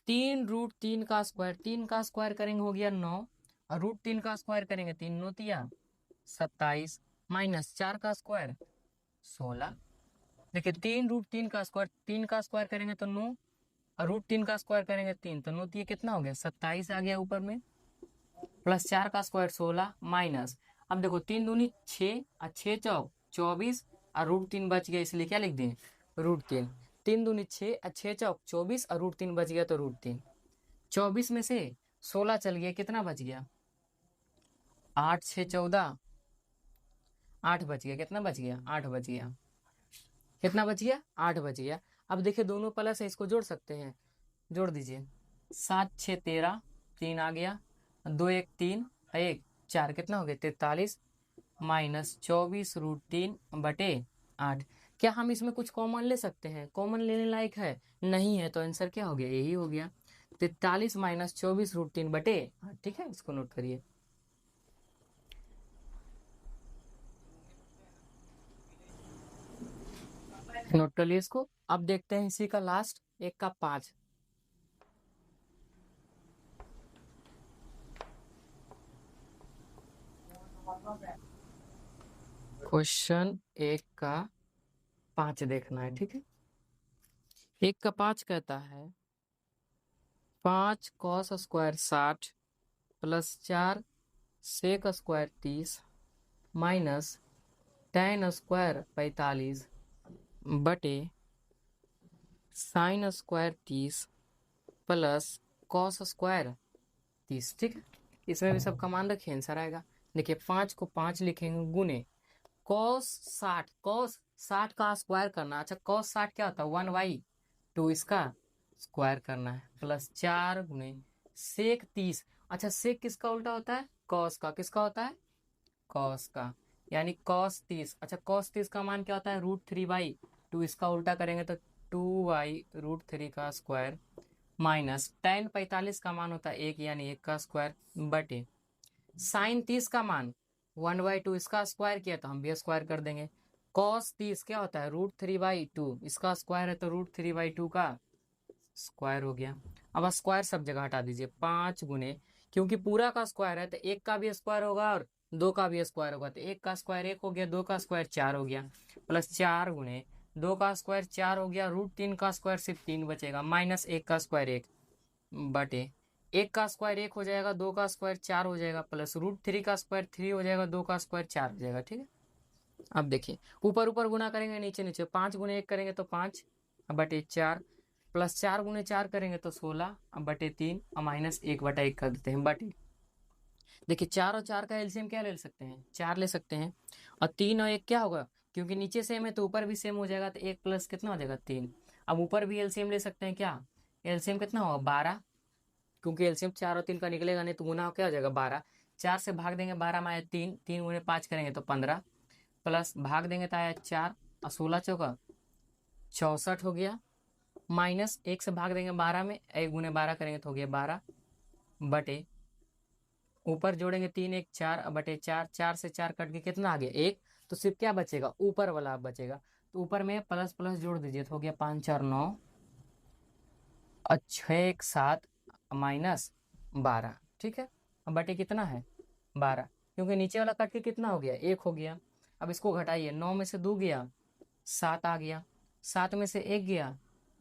3√3 का स्क्वायर, 3 का स्क्वायर करेंगे हो गया 9, और √3 का स्क्वायर करेंगे 3 9 तिया 27 माइनस 4 का स्क्वायर 16। देखिए 3√3 का स्क्वायर, 3 का स्क्वायर करेंगे तो 9, और √3 का स्क्वायर करेंगे 3 तो 9 तिया कितना हो गया 27 आ गया ऊपर में, प्लस 4 का स्क्वायर 16 माइनस, अब देखो 3 दूनी 6 और 6 चौक 24, और √3 बच गया इसलिए क्या लिख दें √3। 3 दूनी 6 और 6 चौक 24, और √3 बच गया तो √3। 24 में से 16 चल गया, कितना बच गया 8 6 14, 8 बच गया, कितना बच गया 8 बच गया, कितना बच गया 8 बच गया। अब देखिए दोनों प्लस है, इसको जोड़ सकते हैं, जोड़ दीजिए 7 6 13, 3 आ गया, 2 1 3 1 4, कितना हो गया 43 माइनस 24√3 बटे 8। क्या हम इसमें कुछ कॉमन ले सकते हैं, कॉमन लेने लायक है नहीं है, तो आंसर क्या हो गया यही हो गया 43 माइनस 24√3 बटे 8। ठीक है, इसको नोट करिए। नोट कर लिए इसको। अब देखते हैं इसी का लास्ट, 1 का 5। क्वेश्चन 1 का 5 देखना है, ठीक है। 1 का 5 कहता है 5 cos square 60 plus 4 sec square 30 minus tan square 45 बटे sine square 30 plus cos square 30, ठीक है। इसमें भी सब कमान रखिए, आंसर आएगा। देखिए 5 को 5 लिखेंगे गुने कॉस 60, कॉस 60 का स्क्वायर करना। अच्छा कॉस 60 क्या होता है 1/2, इसका स्क्वायर करना है प्लस 4 गुने सेक 30। अच्छा सेक किसका उल्टा होता है, कॉस का। किसका होता है, कॉस का, यानी कॉस 30। अच्छा कॉस 30 का मान क्या होता है √3/2, इसका उल्टा करेंगे तो 2/√3 का स्क्वायर माइनस tan 45 का मान होता है 1, यानी 1 का स्क्वायर बटे साइन 30 का मान 1/2, इसका स्क्वायर किया तो हम भी स्क्वायर कर देंगे। कॉस 30 क्या होता है √3/2, इसका स्क्वायर है तो √3/2 का स्क्वायर हो गया। अब स्क्वायर सब जगह हटा दीजिए, 5 गुने, क्योंकि पूरा का स्क्वायर है तो 1 का भी स्क्वायर होगा और 2 का भी स्क्वायर होगा, तो 1 का स्क्वायर 1 हो गया, 2 का स्क्वायर 4 हो गया, प्लस 4 गुने 2 का स्क्वायर 4 हो गया, √3 का स्क्वायर सिर्फ 3 बचेगा, माइनस 1 का स्क्वायर 1 बटे 1 का स्क्वायर 1 हो जाएगा, 2 का स्क्वायर 4 हो जाएगा, प्लस √3 का स्क्वायर 3 हो जाएगा, 2 का स्क्वायर 4 हो जाएगा, ठीक है। अब देखिए ऊपर ऊपर गुना करेंगे, नीचे नीचे 5 गुने 1 करेंगे तो 5 बटे 4, प्लस 4 गुने 4 करेंगे तो 16 बटे 3 और माइनस 1/1 कर देते हैं बटे। देखिए 4 और 4 का एलसीएम क्या ले सकते हैं, 4 ले सकते हैं, और 3 और 1 क्या होगा, क्योंकि नीचे सेम है तो ऊपर भी सेम हो जाएगा, तो 1 प्लस कितना हो जाएगा 3। अब ऊपर भी एलसीएम ले सकते हैं, क्या एलसीएम कितना होगा 12, क्योंकि एलसीएम 4 और 3 का निकलेगा नहीं तो गुना क्या हो जाएगा 12। 4 से भाग देंगे 12 में आया 3, 3 गुने 5 करेंगे तो 15, प्लस भाग देंगे तो आया 4 और 16 चौका 64 हो गया, माइनस 1 से भाग देंगे 12 में, 1 गुने 12 करेंगे तो हो गया 12 बटे ऊपर जोड़ेंगे 3 1 4 बटे 4, 4 से 4 कट के कितना आ गया 1, तो सिर्फ क्या बचेगा ऊपर वाला बचेगा, तो ऊपर में प्लस प्लस जोड़ दीजिए तो हो गया 5 4 9 और 6 1 7 माइनस 12, ठीक है। अब बटे कितना है 12, क्योंकि नीचे वाला कट के कितना हो गया 1 हो गया। अब इसको घटाइए, 9 में से 2 गया 7 आ गया, 7 में से 1 गया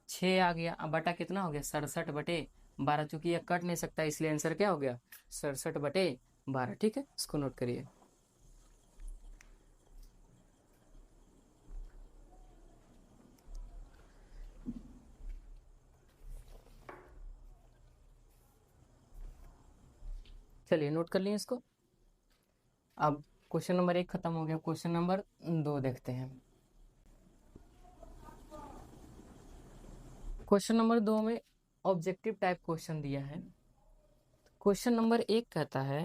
6 आ गया, अब बटा कितना हो गया 67/12, चूंकि यह कट नहीं सकता इसलिए आंसर क्या हो गया 67/12, ठीक है। इसको नोट करिए। चलिए नोट कर लिए इसको। अब क्वेश्चन नंबर 1 खत्म हो गया, क्वेश्चन नंबर 2 देखते हैं। क्वेश्चन नंबर 2 में ऑब्जेक्टिव टाइप क्वेश्चन दिया है। क्वेश्चन नंबर 1 कहता है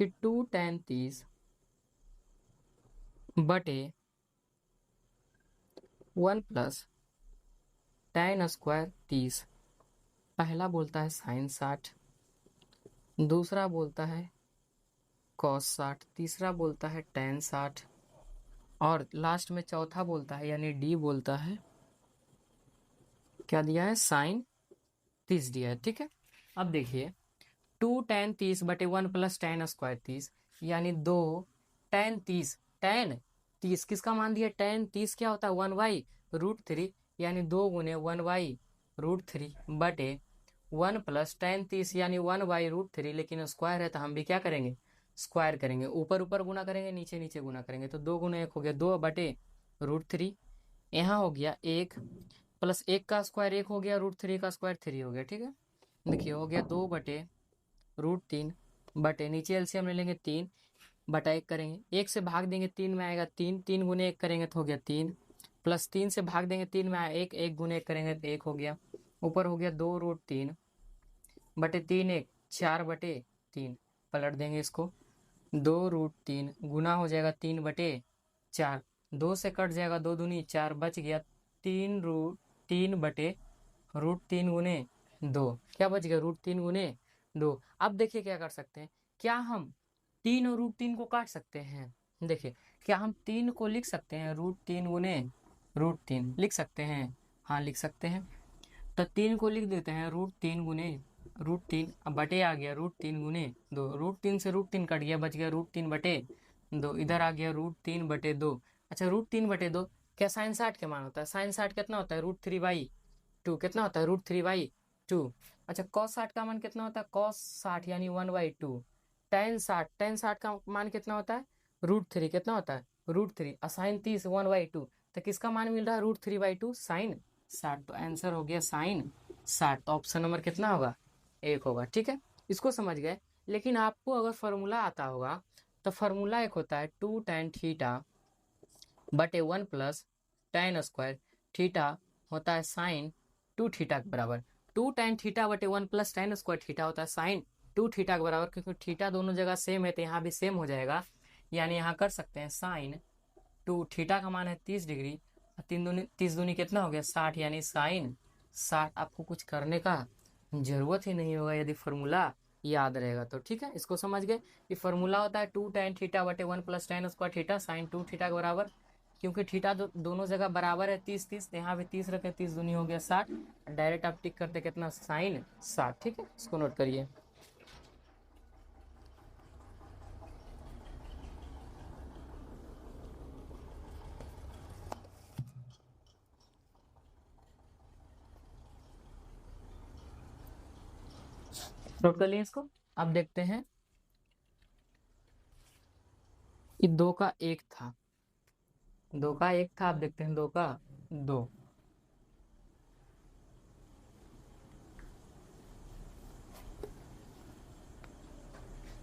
कि 2 tan 30 बटे 1 प्लस tan स्क्वायर 30, पहला बोलता है साइन 60, दूसरा बोलता है कॉस 60, तीसरा बोलता है tan 60 और लास्ट में चौथा बोलता है यानी डी बोलता है क्या दिया है साइन 30 दिया है, ठीक है। अब देखिए 2 tan 30 बटे 1 प्लस tan स्क्वायर 30, यानी 2 tan 30, tan 30 किसका मान दिया tan 30 क्या होता है 1/√3, यानी 2 गुने 1/√3 बटे 1 प्लस tan 30 यानी 1/√3, लेकिन स्क्वायर है तो हम भी क्या करेंगे स्क्वायर करेंगे, ऊपर ऊपर गुना करेंगे नीचे नीचे गुना करेंगे, तो 2 गुना 1 हो गया 2/√3, यहाँ हो गया 1 प्लस 1 का स्क्वायर 1 हो गया, √3 का स्क्वायर 3 हो गया, ठीक है। देखिए हो गया 2/√3 बटे नीचे एलसीएम ले लेंगे 3 बटा 1 करेंगे, 1 से भाग देंगे 3 में आएगा 3, 3 गुने 1 करेंगे तो हो गया 3, प्लस 3 से भाग देंगे 3 में आया 1, 1 गुने 1 करेंगे तो 1 हो गया, ऊपर हो गया 2√3 बटे 3 1 4/3, पलट देंगे इसको 2√3 गुना हो जाएगा 3/4, 2 से कट जाएगा 2 दूनी 4 बच गया 3√3 गुने 2, क्या बच गया √3 गुने 2। अब देखिए क्या कर सकते हैं, क्या हम 3 और √3 को काट सकते हैं, देखिए क्या हम 3 को लिख सकते हैं √3 गुने √3 लिख सकते हैं, हाँ लिख सकते हैं। तो 3 को लिख देते हैं √3 गुने √3, अब बटे आ गया √3 गुने 2, √3 से √3 कट गया, बच गया √3/2, इधर आ गया √3/2। अच्छा √3/2 क्या साइन 60 के मान होता है? साइन 60 कितना होता है? √3/2 कितना होता है? √3/2। अच्छा कॉस 60 का मान कितना होता है? कॉस 60 यानी 1/2। टेन 60 का मान कितना होता है? √3 कितना होता है? √3। साइन 30 1/2, तो किसका मान मिल रहा है? √3/2 साइन 60। तो आंसर हो गया साइन 60। तो ऑप्शन नंबर कितना होगा? 1 होगा। ठीक है, इसको समझ गए। लेकिन आपको अगर फॉर्मूला आता होगा तो फॉर्मूला एक होता है 2tan θ/1 plus tan square theta होता है साइन 2θ के बराबर। 2tan θ/1 plus tan square theta होता है साइन 2θ के बराबर, क्योंकि थीटा दोनों जगह सेम है तो यहाँ भी सेम हो जाएगा। यानी यहाँ कर सकते हैं साइन 2θ का मान है 30 डिग्री, 30 दूनी कितना हो गया? 60, यानी साइन 60। आपको कुछ करने का जरूरत ही नहीं होगा यदि फॉर्मूला याद रहेगा तो। ठीक है, इसको समझ गए कि फॉर्मूला होता है 2tan θ/1 plus tan square theta sine 2θ के बराबर। क्योंकि थीटा दोनों जगह बराबर है 30 यहाँ भी 30 रखे, 30 दूनी हो गया 60। डायरेक्ट आप टिक करते कितना? साइन 60। ठीक है, इसको नोट करिए। नोट कर लिए इसको। अब देखते हैं, ये 2 का 1 था, 2 का 1 था। अब देखते हैं 2 का 2।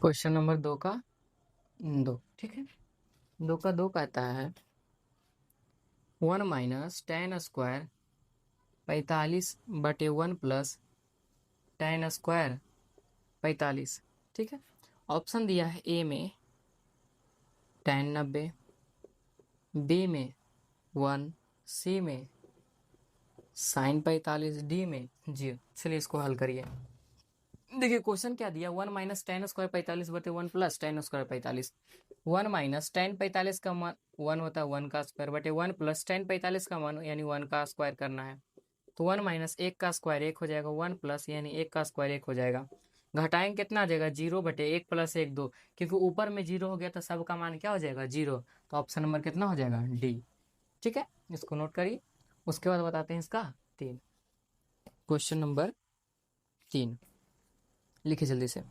क्वेश्चन नंबर 2 का 2। ठीक है, 2 का 2 कहता है 1 minus tan square 45/1 plus tan square 45। ठीक है, ऑप्शन दिया है ए में tan 90, बी में 1, सी में साइन 45, डी में 0। चलिए इसको हल करिए। देखिए क्वेश्चन क्या दिया, 1 minus tan square 45/1 plus tan square 45। 1 minus tan 45 का मान 1 होता है 1 का स्क्वायर बटे 1 प्लस tan 45 का मान यानी 1 का स्क्वायर करना है। तो 1 माइनस 1 का स्क्वायर 1 हो जाएगा, 1 प्लस यानी 1 का स्क्वायर 1 हो जाएगा। घटाएंगे कितना आ जाएगा? 0/1 प्लस 1 2, क्योंकि ऊपर में 0 हो गया तो सबका मान क्या हो जाएगा? 0। तो ऑप्शन नंबर कितना हो जाएगा? डी। ठीक है, इसको नोट करिए। उसके बाद बताते हैं इसका 3। क्वेश्चन नंबर 3 लिखिए जल्दी से।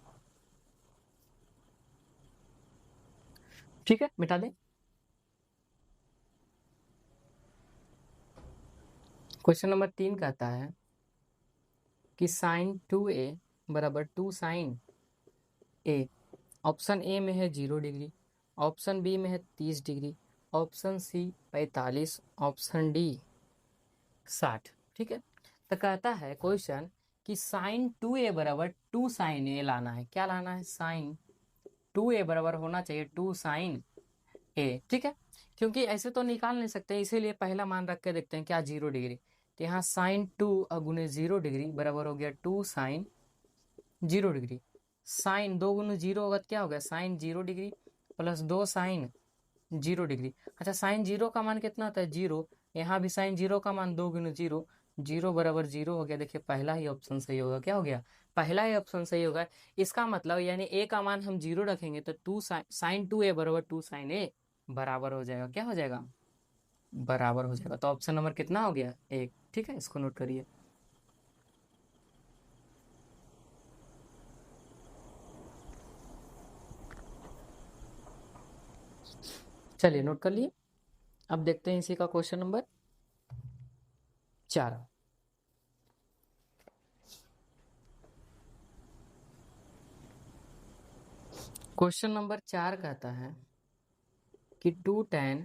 ठीक है, मिटा दें। क्वेश्चन नंबर 3 कहता है कि साइन 2a बराबर 2 साइन ए। ऑप्शन ए में है 0 डिग्री, ऑप्शन बी में है 30 degree, option C 45, option D 60। ठीक है, तो कहता है क्वेश्चन कि साइन 2a बराबर 2 साइन ए लाना है। क्या लाना है? साइन 2a बराबर होना चाहिए 2 साइन ए। ठीक है, क्योंकि ऐसे तो निकाल नहीं सकते, इसीलिए पहला मान रख के देखते हैं क्या 0 डिग्री। तो यहाँ साइन 2 गुने 0 डिग्री बराबर हो गया 2 साइन 0 डिग्री। साइन 2 गुने 0 होगा तो क्या हो गया? Sine 0 degree plus 2 sine 0 degree. अच्छा साइन 0 का मान कितना होता है? 0। यहाँ भी साइन 0 का मान 2 गुने 0, 0 बराबर 0 हो गया। देखिए पहला ही ऑप्शन सही होगा। क्या हो गया? पहला ही ऑप्शन सही होगा। इसका मतलब यानी ए का मान हम 0 रखेंगे तो 2 साइन 2a बराबर 2 साइन ए बराबर हो जाएगा। क्या हो जाएगा? बराबर हो जाएगा। तो ऑप्शन नंबर कितना हो गया? 1। ठीक है, इसको नोट करिए। चलिए नोट कर लिए। अब देखते हैं इसी का क्वेश्चन नंबर 4। क्वेश्चन नंबर 4 कहता है कि 2tan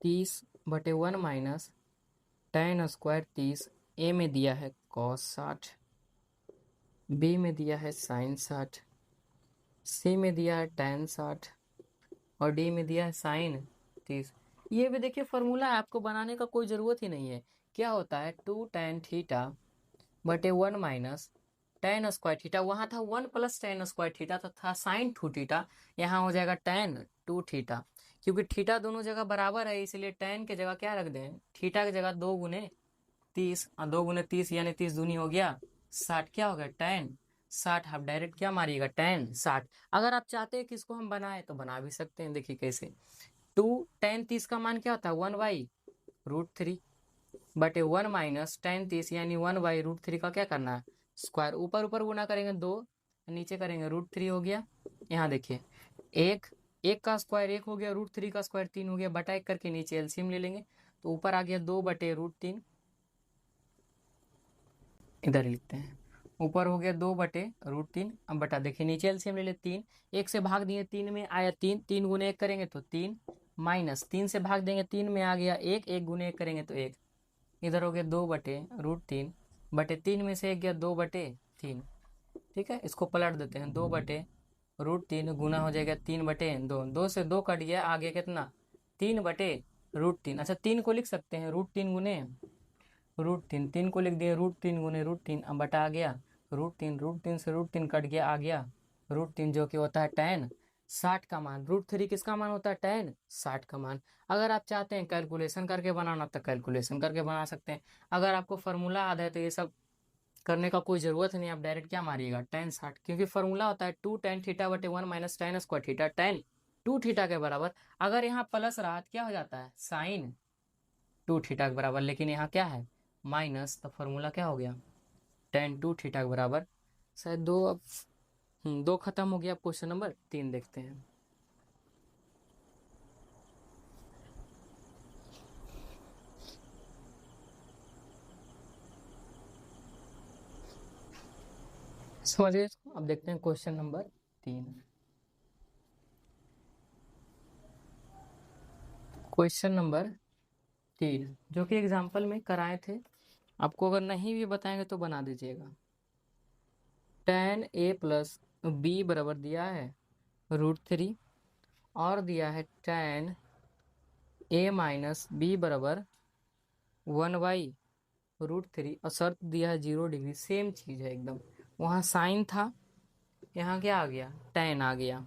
30/1 माइनस tan स्क्वायर 30। ए में दिया है cos 60, बी में दिया है साइन 60, सी में दिया है tan 60 और डी में दिया है साइन 30। ये भी देखिए फॉर्मूला है, आपको बनाने का कोई ज़रूरत ही नहीं है। क्या होता है? 2tan θ/1 minus tan square theta. वहाँ था 1 प्लस tan स्क्वायर थीटा तो था साइन 2 थीटा, यहाँ हो जाएगा tan 2 थीटा। क्योंकि थीटा दोनों जगह बराबर है, इसलिए tan के जगह क्या रख दें, थीटा की जगह 2 गुने 30, और 2 गुने 30 यानी 30 दूनी हो गया 60, क्या हो गया tan 60। आप डायरेक्ट क्या मारिएगा, tan 60। अगर आप चाहते हैं कि इसको हम बनाए तो बना भी सकते हैं, देखिए कैसे। 2 tan 30 का मान क्या होता है, 1/√3 बटे 1 - tan 30 यानी 1/√3 का क्या करना है, स्क्वायर। ऊपर ऊपर गुना करेंगे 2, नीचे करेंगे √3 हो गया। यहाँ देखिए, एक एक का स्क्वायर 1 हो गया, √3 का स्क्वायर 3 हो गया, बटा 1 करके नीचे एलसीएम ले लेंगे, तो ऊपर आ गया 2/√3, इधर ही लिखते हैं, ऊपर हो गया 2/√3। अब बटा, देखिए नीचे एलसीएम ले ले 3, 1 से भाग दिए 3 में आया 3, 3 गुने 1 करेंगे तो 3, माइनस 3 से भाग देंगे 3 में आ गया 1, 1 गुने 1 करेंगे तो 1, इधर हो गया 2/√3, बटे 3 में से 1 गया 2/3। ठीक है, इसको पलट देते हैं, 2/√3 गुना हो जाएगा 3/2, 2 से 2 कट गया, आगे कितना 3/√3। अच्छा 3 को लिख सकते हैं √3 गुने √3, 3 को लिख दिए √3 गुने √3, अब बटा आ गया √3, √3 से √3 कट गया, आ गया √3 जो कि होता है tan 60 का मान। √3 किसका मान होता है, tan 60 का मान। अगर आप चाहते हैं कैलकुलेशन करके बनाना तो कैलकुलेशन करके बना सकते हैं। अगर आपको फार्मूला याद है तो ये सब करने का कोई जरूरत नहीं, आप डायरेक्ट क्या मारिएगा, tan 60, क्योंकि फार्मूला होता है 2 tan θ/1 - tan² tan 2 θ के बराबर। अगर यहाँ प्लस रहा तो क्या हो जाता है, sin 2 θ के बराबर, लेकिन यहाँ क्या है माइनस, तो फार्मूला क्या हो गया, tan 2 θ के बराबर। शायद दो, अब दो खत्म हो गया। अब क्वेश्चन नंबर 3 देखते हैं। समझिए, अब देखते हैं क्वेश्चन नंबर 3। क्वेश्चन नंबर 3 जो कि एग्जाम्पल में कराए थे, आपको अगर नहीं भी बताएंगे तो बना दीजिएगा। tan a प्लस बी बराबर दिया है √3, और दिया है tan a माइनस बी बराबर 1/√3, और शर्त दिया है 0 डिग्री। सेम चीज है एकदम, वहाँ साइन था, यहाँ क्या आ गया, tan आ गया।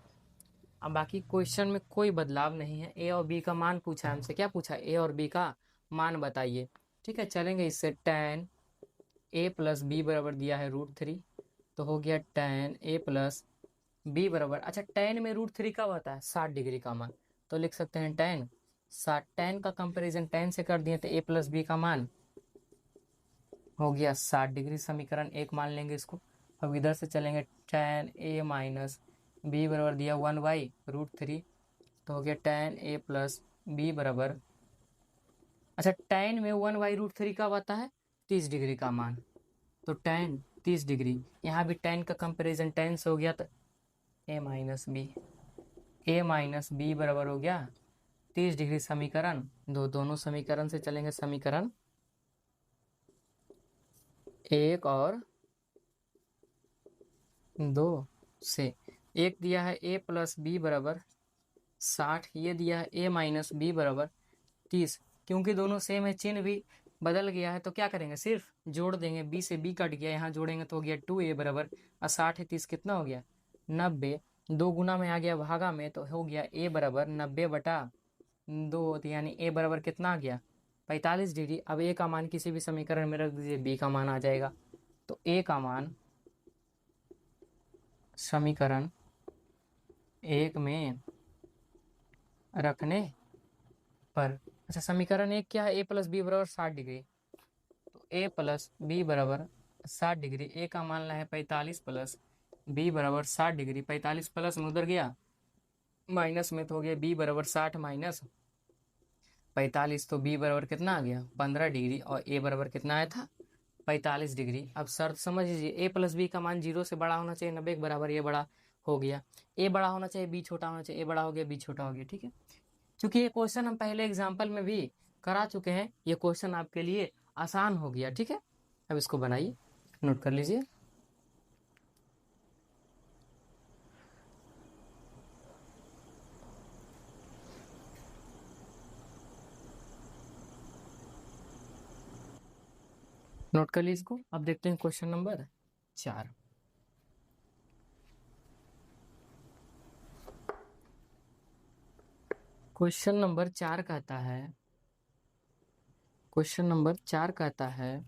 अब बाकी क्वेश्चन में कोई बदलाव नहीं है। ए और बी का मान पूछा है हमसे, क्या पूछा, ए और बी का मान बताइए। ठीक है, चलेंगे इससे। tan a प्लस बी बराबर दिया है √3, तो हो गया tan a प्लस बी बराबर, अच्छा tan में √3 कब आता है, 60 डिग्री का मान, तो लिख सकते हैं tan 60। tan का कंपैरिजन tan से कर दिए तो a प्लस बी का मान हो गया 60 डिग्री। समीकरण 1 मान लेंगे इसको। अब इधर से चलेंगे, tan a माइनस बी बराबर दिया 1/√3, तो हो गया tan a प्लस बी बराबर, अच्छा tan में 1/√3 कब आता है, 30 डिग्री का मान, तो tan 30 डिग्री। यहाँ भी tan का कंपैरिजन tan से हो गया, तो a माइनस बी बराबर हो गया 30 डिग्री। समीकरण दोनों समीकरण से चलेंगे, समीकरण 1 और 2 से। एक दिया है a प्लस बी बराबर 60, ये दिया है a माइनस बी बराबर 30। क्योंकि दोनों सेम है, चिन्ह भी बदल गया है, तो क्या करेंगे, सिर्फ जोड़ देंगे। b से b कट गया, यहाँ जोड़ेंगे तो हो गया 2a बराबर, और 60 है 30 कितना हो गया 90। 2 गुना में आ गया भागा में, तो हो गया a बराबर 90/2, तो यानी a बराबर कितना आ गया 45 डिग्री। अब a का मान किसी भी समीकरण में रख दीजिए, b का मान आ जाएगा, तो a का मान समीकरण 1 में रखने पर, अच्छा समीकरण 1 क्या है, a प्लस बी बराबर 60 डिग्री, तो a प्लस बी बराबर 60 डिग्री। a का मान ला है 45 प्लस b बराबर 60 डिग्री। 45 प्लस में उधर गया माइनस में, तो हो गया b बराबर 60 माइनस 45, तो b बराबर कितना आ गया 15 डिग्री, और a बराबर कितना आया था 45 डिग्री। अब शर्त समझ लीजिए, a प्लस बी का मान 0 से बड़ा होना चाहिए 90 के बराबर, ये बड़ा हो गया, a बड़ा होना चाहिए b छोटा होना चाहिए, a बड़ा हो गया b छोटा हो गया। ठीक है, क्योंकि ये क्वेश्चन हम पहले एग्जाम्पल में भी करा चुके हैं, ये क्वेश्चन आपके लिए आसान हो गया। ठीक है, अब इसको बनाइए, नोट कर लीजिए। नोट कर लीजिए इसको। अब देखते हैं क्वेश्चन नंबर 4। क्वेश्चन नंबर 4 कहता है, क्वेश्चन नंबर 4 कहता है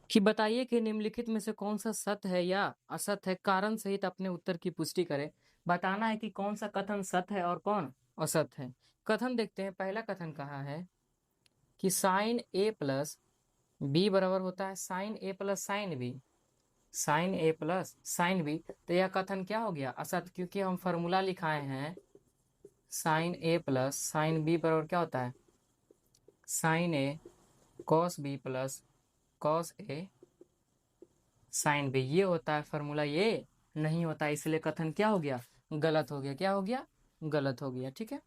कि बताइए कि निम्नलिखित में से कौन सा सत्य है या असत्य है, कारण सहित अपने उत्तर की पुष्टि करें। बताना है कि कौन सा कथन सत्य है और कौन असत्य है। कथन देखते हैं। पहला कथन कहा है कि साइन ए प्लस बी बराबर होता है साइन ए प्लस साइन बी, साइन ए प्लस साइन बी। तो यह कथन क्या हो गया? असत्य, क्योंकि हम फॉर्मूला लिखाए हैं साइन ए प्लस साइन बी बराबर क्या होता है? Sign A cos B plus cos A sine B. ये होता है फॉर्मूला, ये नहीं होता, इसलिए कथन क्या हो गया? गलत हो गया। क्या हो गया? गलत हो गया। ठीक है,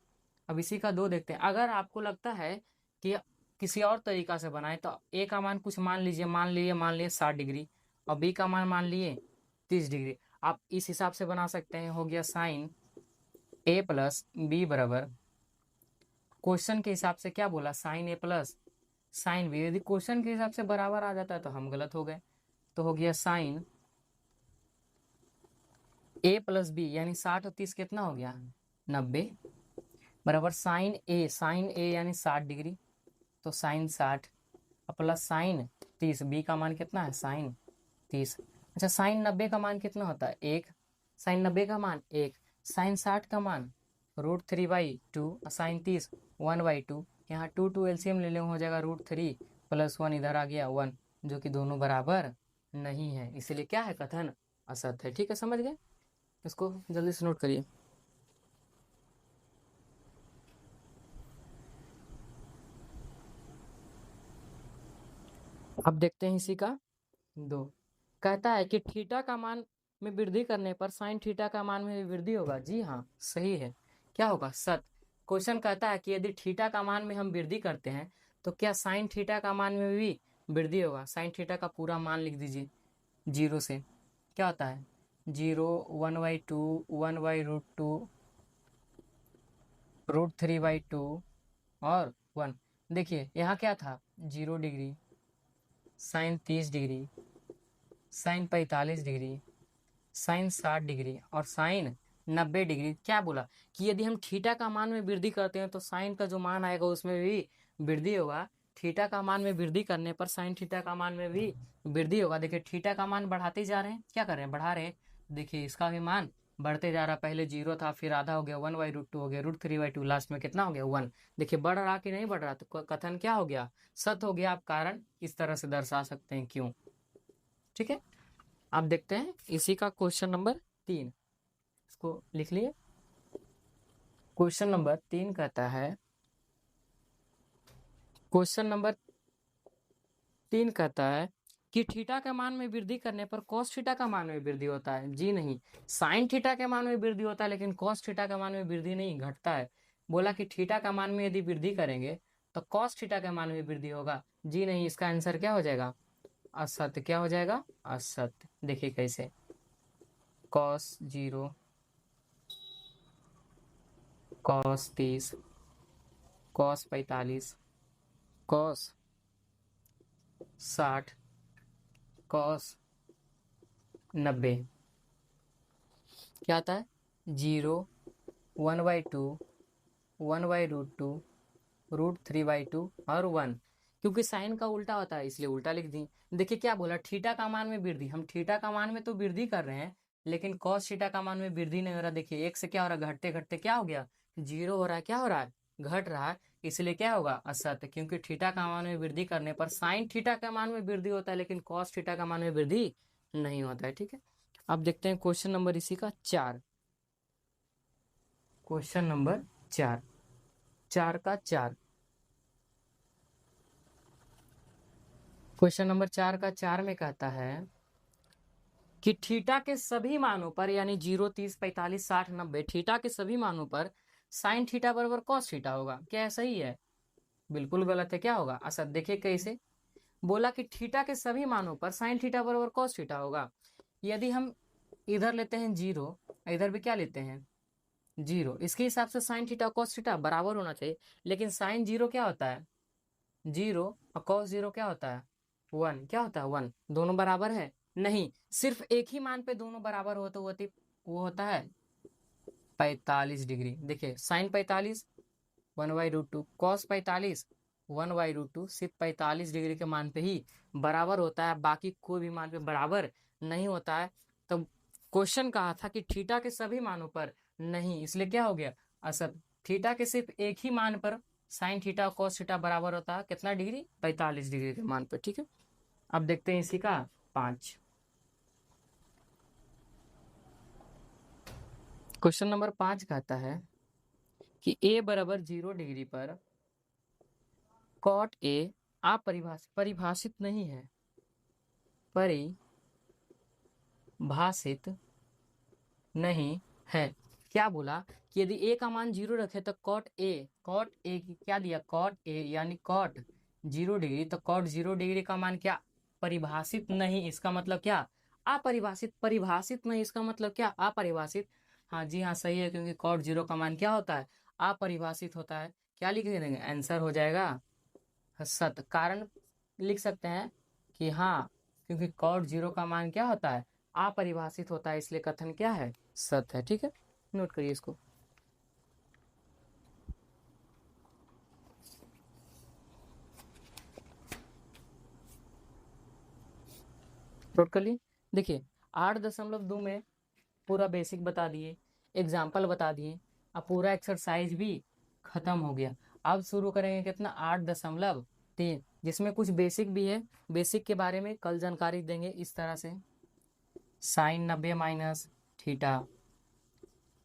अब इसी का 2 देखते हैं। अगर आपको लगता है कि किसी और तरीका से बनाए तो ए का मान कुछ मान लीजिए, मान लिए 60 डिग्री और बी का मान लिए 30 डिग्री। आप इस हिसाब से बना सकते हैं। हो गया साइन ए प्लस बी बराबर, क्वेश्चन के हिसाब से क्या बोला? साइन ए प्लस साइन बी। यदि क्वेश्चन के हिसाब से बराबर आ जाता है तो हम गलत हो गए। तो हो गया साइन ए प्लस बी, यानी 60 और 30 कितना हो गया? 90 बराबर साइन ए यानी 60 डिग्री, तो साइन 60 प्लस साइन 30। बी का मान कितना है? साइन 30। अच्छा, साइन 90 का मान कितना होता है? 1। साइन 90 का मान 1। साइन 60 का मान √3/2 और साइन 30 1/2। यहाँ 2 एलसीएम ले लें, हो जाएगा √3 प्लस 1 इधर आ गया 1, जो कि दोनों बराबर नहीं है, इसलिए क्या है? कथन असत्य है। ठीक है, समझ गए? इसको जल्दी से नोट करिए। अब देखते हैं इसी का 2। कहता है कि थीटा का मान में वृद्धि करने पर साइन थीटा का मान में भी वृद्धि होगा। जी हाँ, सही है। क्या होगा? सत्य। क्वेश्चन कहता है कि यदि थीटा का मान में हम वृद्धि करते हैं तो क्या साइन थीटा का मान में भी वृद्धि होगा? साइन थीटा का पूरा मान लिख दीजिए 0 से। क्या होता है? 0, 1/2, 1/√2, √3/2 और 1। देखिए यहाँ क्या था? 0 degree, sine 30 degree, sine 45 degree, sine 60 degree और साइन 90 डिग्री। क्या बोला? कि यदि हम थीटा का मान में वृद्धि करते हैं तो साइन का जो मान आएगा उसमें भी वृद्धि होगा। थीटा का मान में वृद्धि करने पर साइन थीटा का मान में भी वृद्धि होगा। देखिए थीटा का मान बढ़ाते जा रहे हैं। क्या कर रहे हैं? बढ़ा रहे हैं। देखिए इसका भी मान बढ़ते जा रहा। पहले 0 था, फिर आधा हो गया, 1/√2 हो गया, √3/2, लास्ट में कितना हो गया? 1। देखिए बढ़ रहा कि नहीं बढ़ रहा? तो कथन क्या हो गया? सत्य हो गया। आप कारण इस तरह से दर्शा सकते हैं क्यों। ठीक है, आप देखते हैं इसी का क्वेश्चन नंबर 3। इसको लिख लिए। क्वेश्चन नंबर 3 कहता है, क्वेश्चन नंबर 3 कहता है कि थीटा के मान में वृद्धि करने पर कॉस थीटा का मान में वृद्धि होता है। जी नहीं, साइन थीटा के मान में वृद्धि होता है, लेकिन कॉस थीटा के मान में वृद्धि नहीं, घटता है। बोला कि थीटा का मान में यदि वृद्धि करेंगे तो कॉस थीटा के मान में वृद्धि होगा। जी नहीं, इसका आंसर क्या हो जाएगा? असत्य। क्या हो जाएगा? असत्य। देखिए कैसे, cos 0, cos 30, cos 45, cos 60, cos 90। क्या आता है? 0, 1/2, 1/√2, √3/2 और 1। क्योंकि साइन का उल्टा होता है इसलिए उल्टा लिख दी। देखिए क्या बोला? थीटा का मान में वृद्धि। हम थीटा का मान में तो वृद्धि कर रहे हैं, लेकिन कॉस थीटा का मान में वृद्धि नहीं हो रहा। देखिए 1 से क्या हो रहा है? घटते घटते क्या हो गया? 0 हो रहा है। क्या हो रहा है? घट रहा है। इसलिए क्या होगा? असत्य, क्योंकि थीटा का मान में वृद्धि करने पर साइन थीटा का मान में वृद्धि होता है, लेकिन कॉस थीटा का मान में वृद्धि नहीं होता है। ठीक है, अब देखते हैं क्वेश्चन नंबर इसी का 4। क्वेश्चन नंबर 4, 4 का 4। क्वेश्चन नंबर 4 का 4 में कहता है कि थीटा के सभी मानों पर, यानी 0, 30, 45, 60, 90, थीटा के सभी मानों पर साइन थीटा बराबर कॉस थीटा होगा। क्या सही है? बिल्कुल गलत है। क्या होगा? असत। देखिए कैसे बोला कि थीटा के सभी मानों पर साइन थीटा बराबर कॉस थीटा होगा। यदि हम इधर लेते हैं 0, इधर भी क्या लेते हैं? 0, इसके हिसाब से साइन थीटा कॉस थीटा बराबर होना चाहिए। लेकिन साइन 0 क्या होता है? 0 और कॉस 0 क्या होता है? 1। क्या होता है? 1। दोनों बराबर है? नहीं, सिर्फ एक ही मान पे दोनों बराबर हो तो वो होता है 45 डिग्री। देखिए साइन 45 1/√2, कॉस 45 1/√2, सिर्फ 45 डिग्री के मान पे ही बराबर होता है, बाकी कोई भी मान पे बराबर नहीं होता है। तो क्वेश्चन कहा था कि थीटा के सभी मानों पर नहीं, इसलिए क्या हो गया असर। थीटा के सिर्फ एक ही मान पर साइन थीटा कॉस थीटा बराबर होता है कितना डिग्री, 45 डिग्री के मान पर। ठीक है, अब देखते हैं इसी का 5। क्वेश्चन नंबर 5 कहता है कि a बराबर 0 डिग्री पर कॉट ए परिभाषित नहीं है, परिभाषित नहीं है। क्या बोला कि यदि a का मान 0 रखे तो कॉट ए क्या दिया, कॉट ए यानी कॉट 0 डिग्री, तो कॉट 0 डिग्री का मान क्या, परिभाषित नहीं, इसका मतलब क्या अपरिभाषित, परिभाषित नहीं इसका मतलब क्या अपरिभाषित। हाँ जी हाँ सही है, क्योंकि कॉट 0 का मान क्या होता है, अपरिभाषित होता है। क्या लिख देंगे, आंसर हो जाएगा सत। कारण लिख सकते हैं कि हाँ, क्योंकि कॉट 0 का मान क्या होता है, अपरिभाषित होता है, इसलिए कथन क्या है, सत है। ठीक है, नोट करिए इसको। नोट कर लिए। देखिए 8.2 में पूरा बेसिक बता दिए, एग्जाम्पल बता दिए, अब पूरा एक्सरसाइज भी खत्म हो गया। अब शुरू करेंगे कितना, 8.3, जिसमें कुछ बेसिक भी है। बेसिक के बारे में कल जानकारी देंगे। इस तरह से sine 90 minus theta,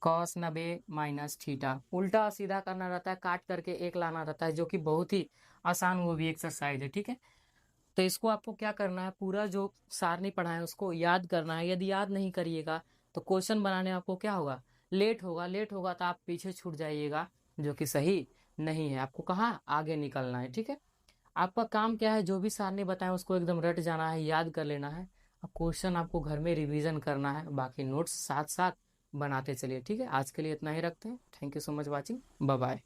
cos 90 minus theta, उल्टा सीधा करना रहता है, काट करके एक लाना रहता है, जो कि बहुत ही आसान वो भी एक्सरसाइज है। ठीक है, तो इसको आपको क्या करना है, पूरा जो सारणी पढ़ा है उसको याद करना है। यदि याद नहीं करिएगा तो क्वेश्चन बनाने में आपको क्या होगा, लेट होगा तो आप पीछे छूट जाइएगा, जो कि सही नहीं है। आपको कहाँ आगे निकलना है। ठीक है, आपका काम क्या है, जो भी सारणी बताएं उसको एकदम रट जाना है, याद कर लेना है। अब क्वेश्चन आपको घर में रिवीजन करना है, बाकी नोट्स साथ साथ बनाते चलिए। ठीक है, आज के लिए इतना ही रखते हैं। Thank you so much watching, bye bye.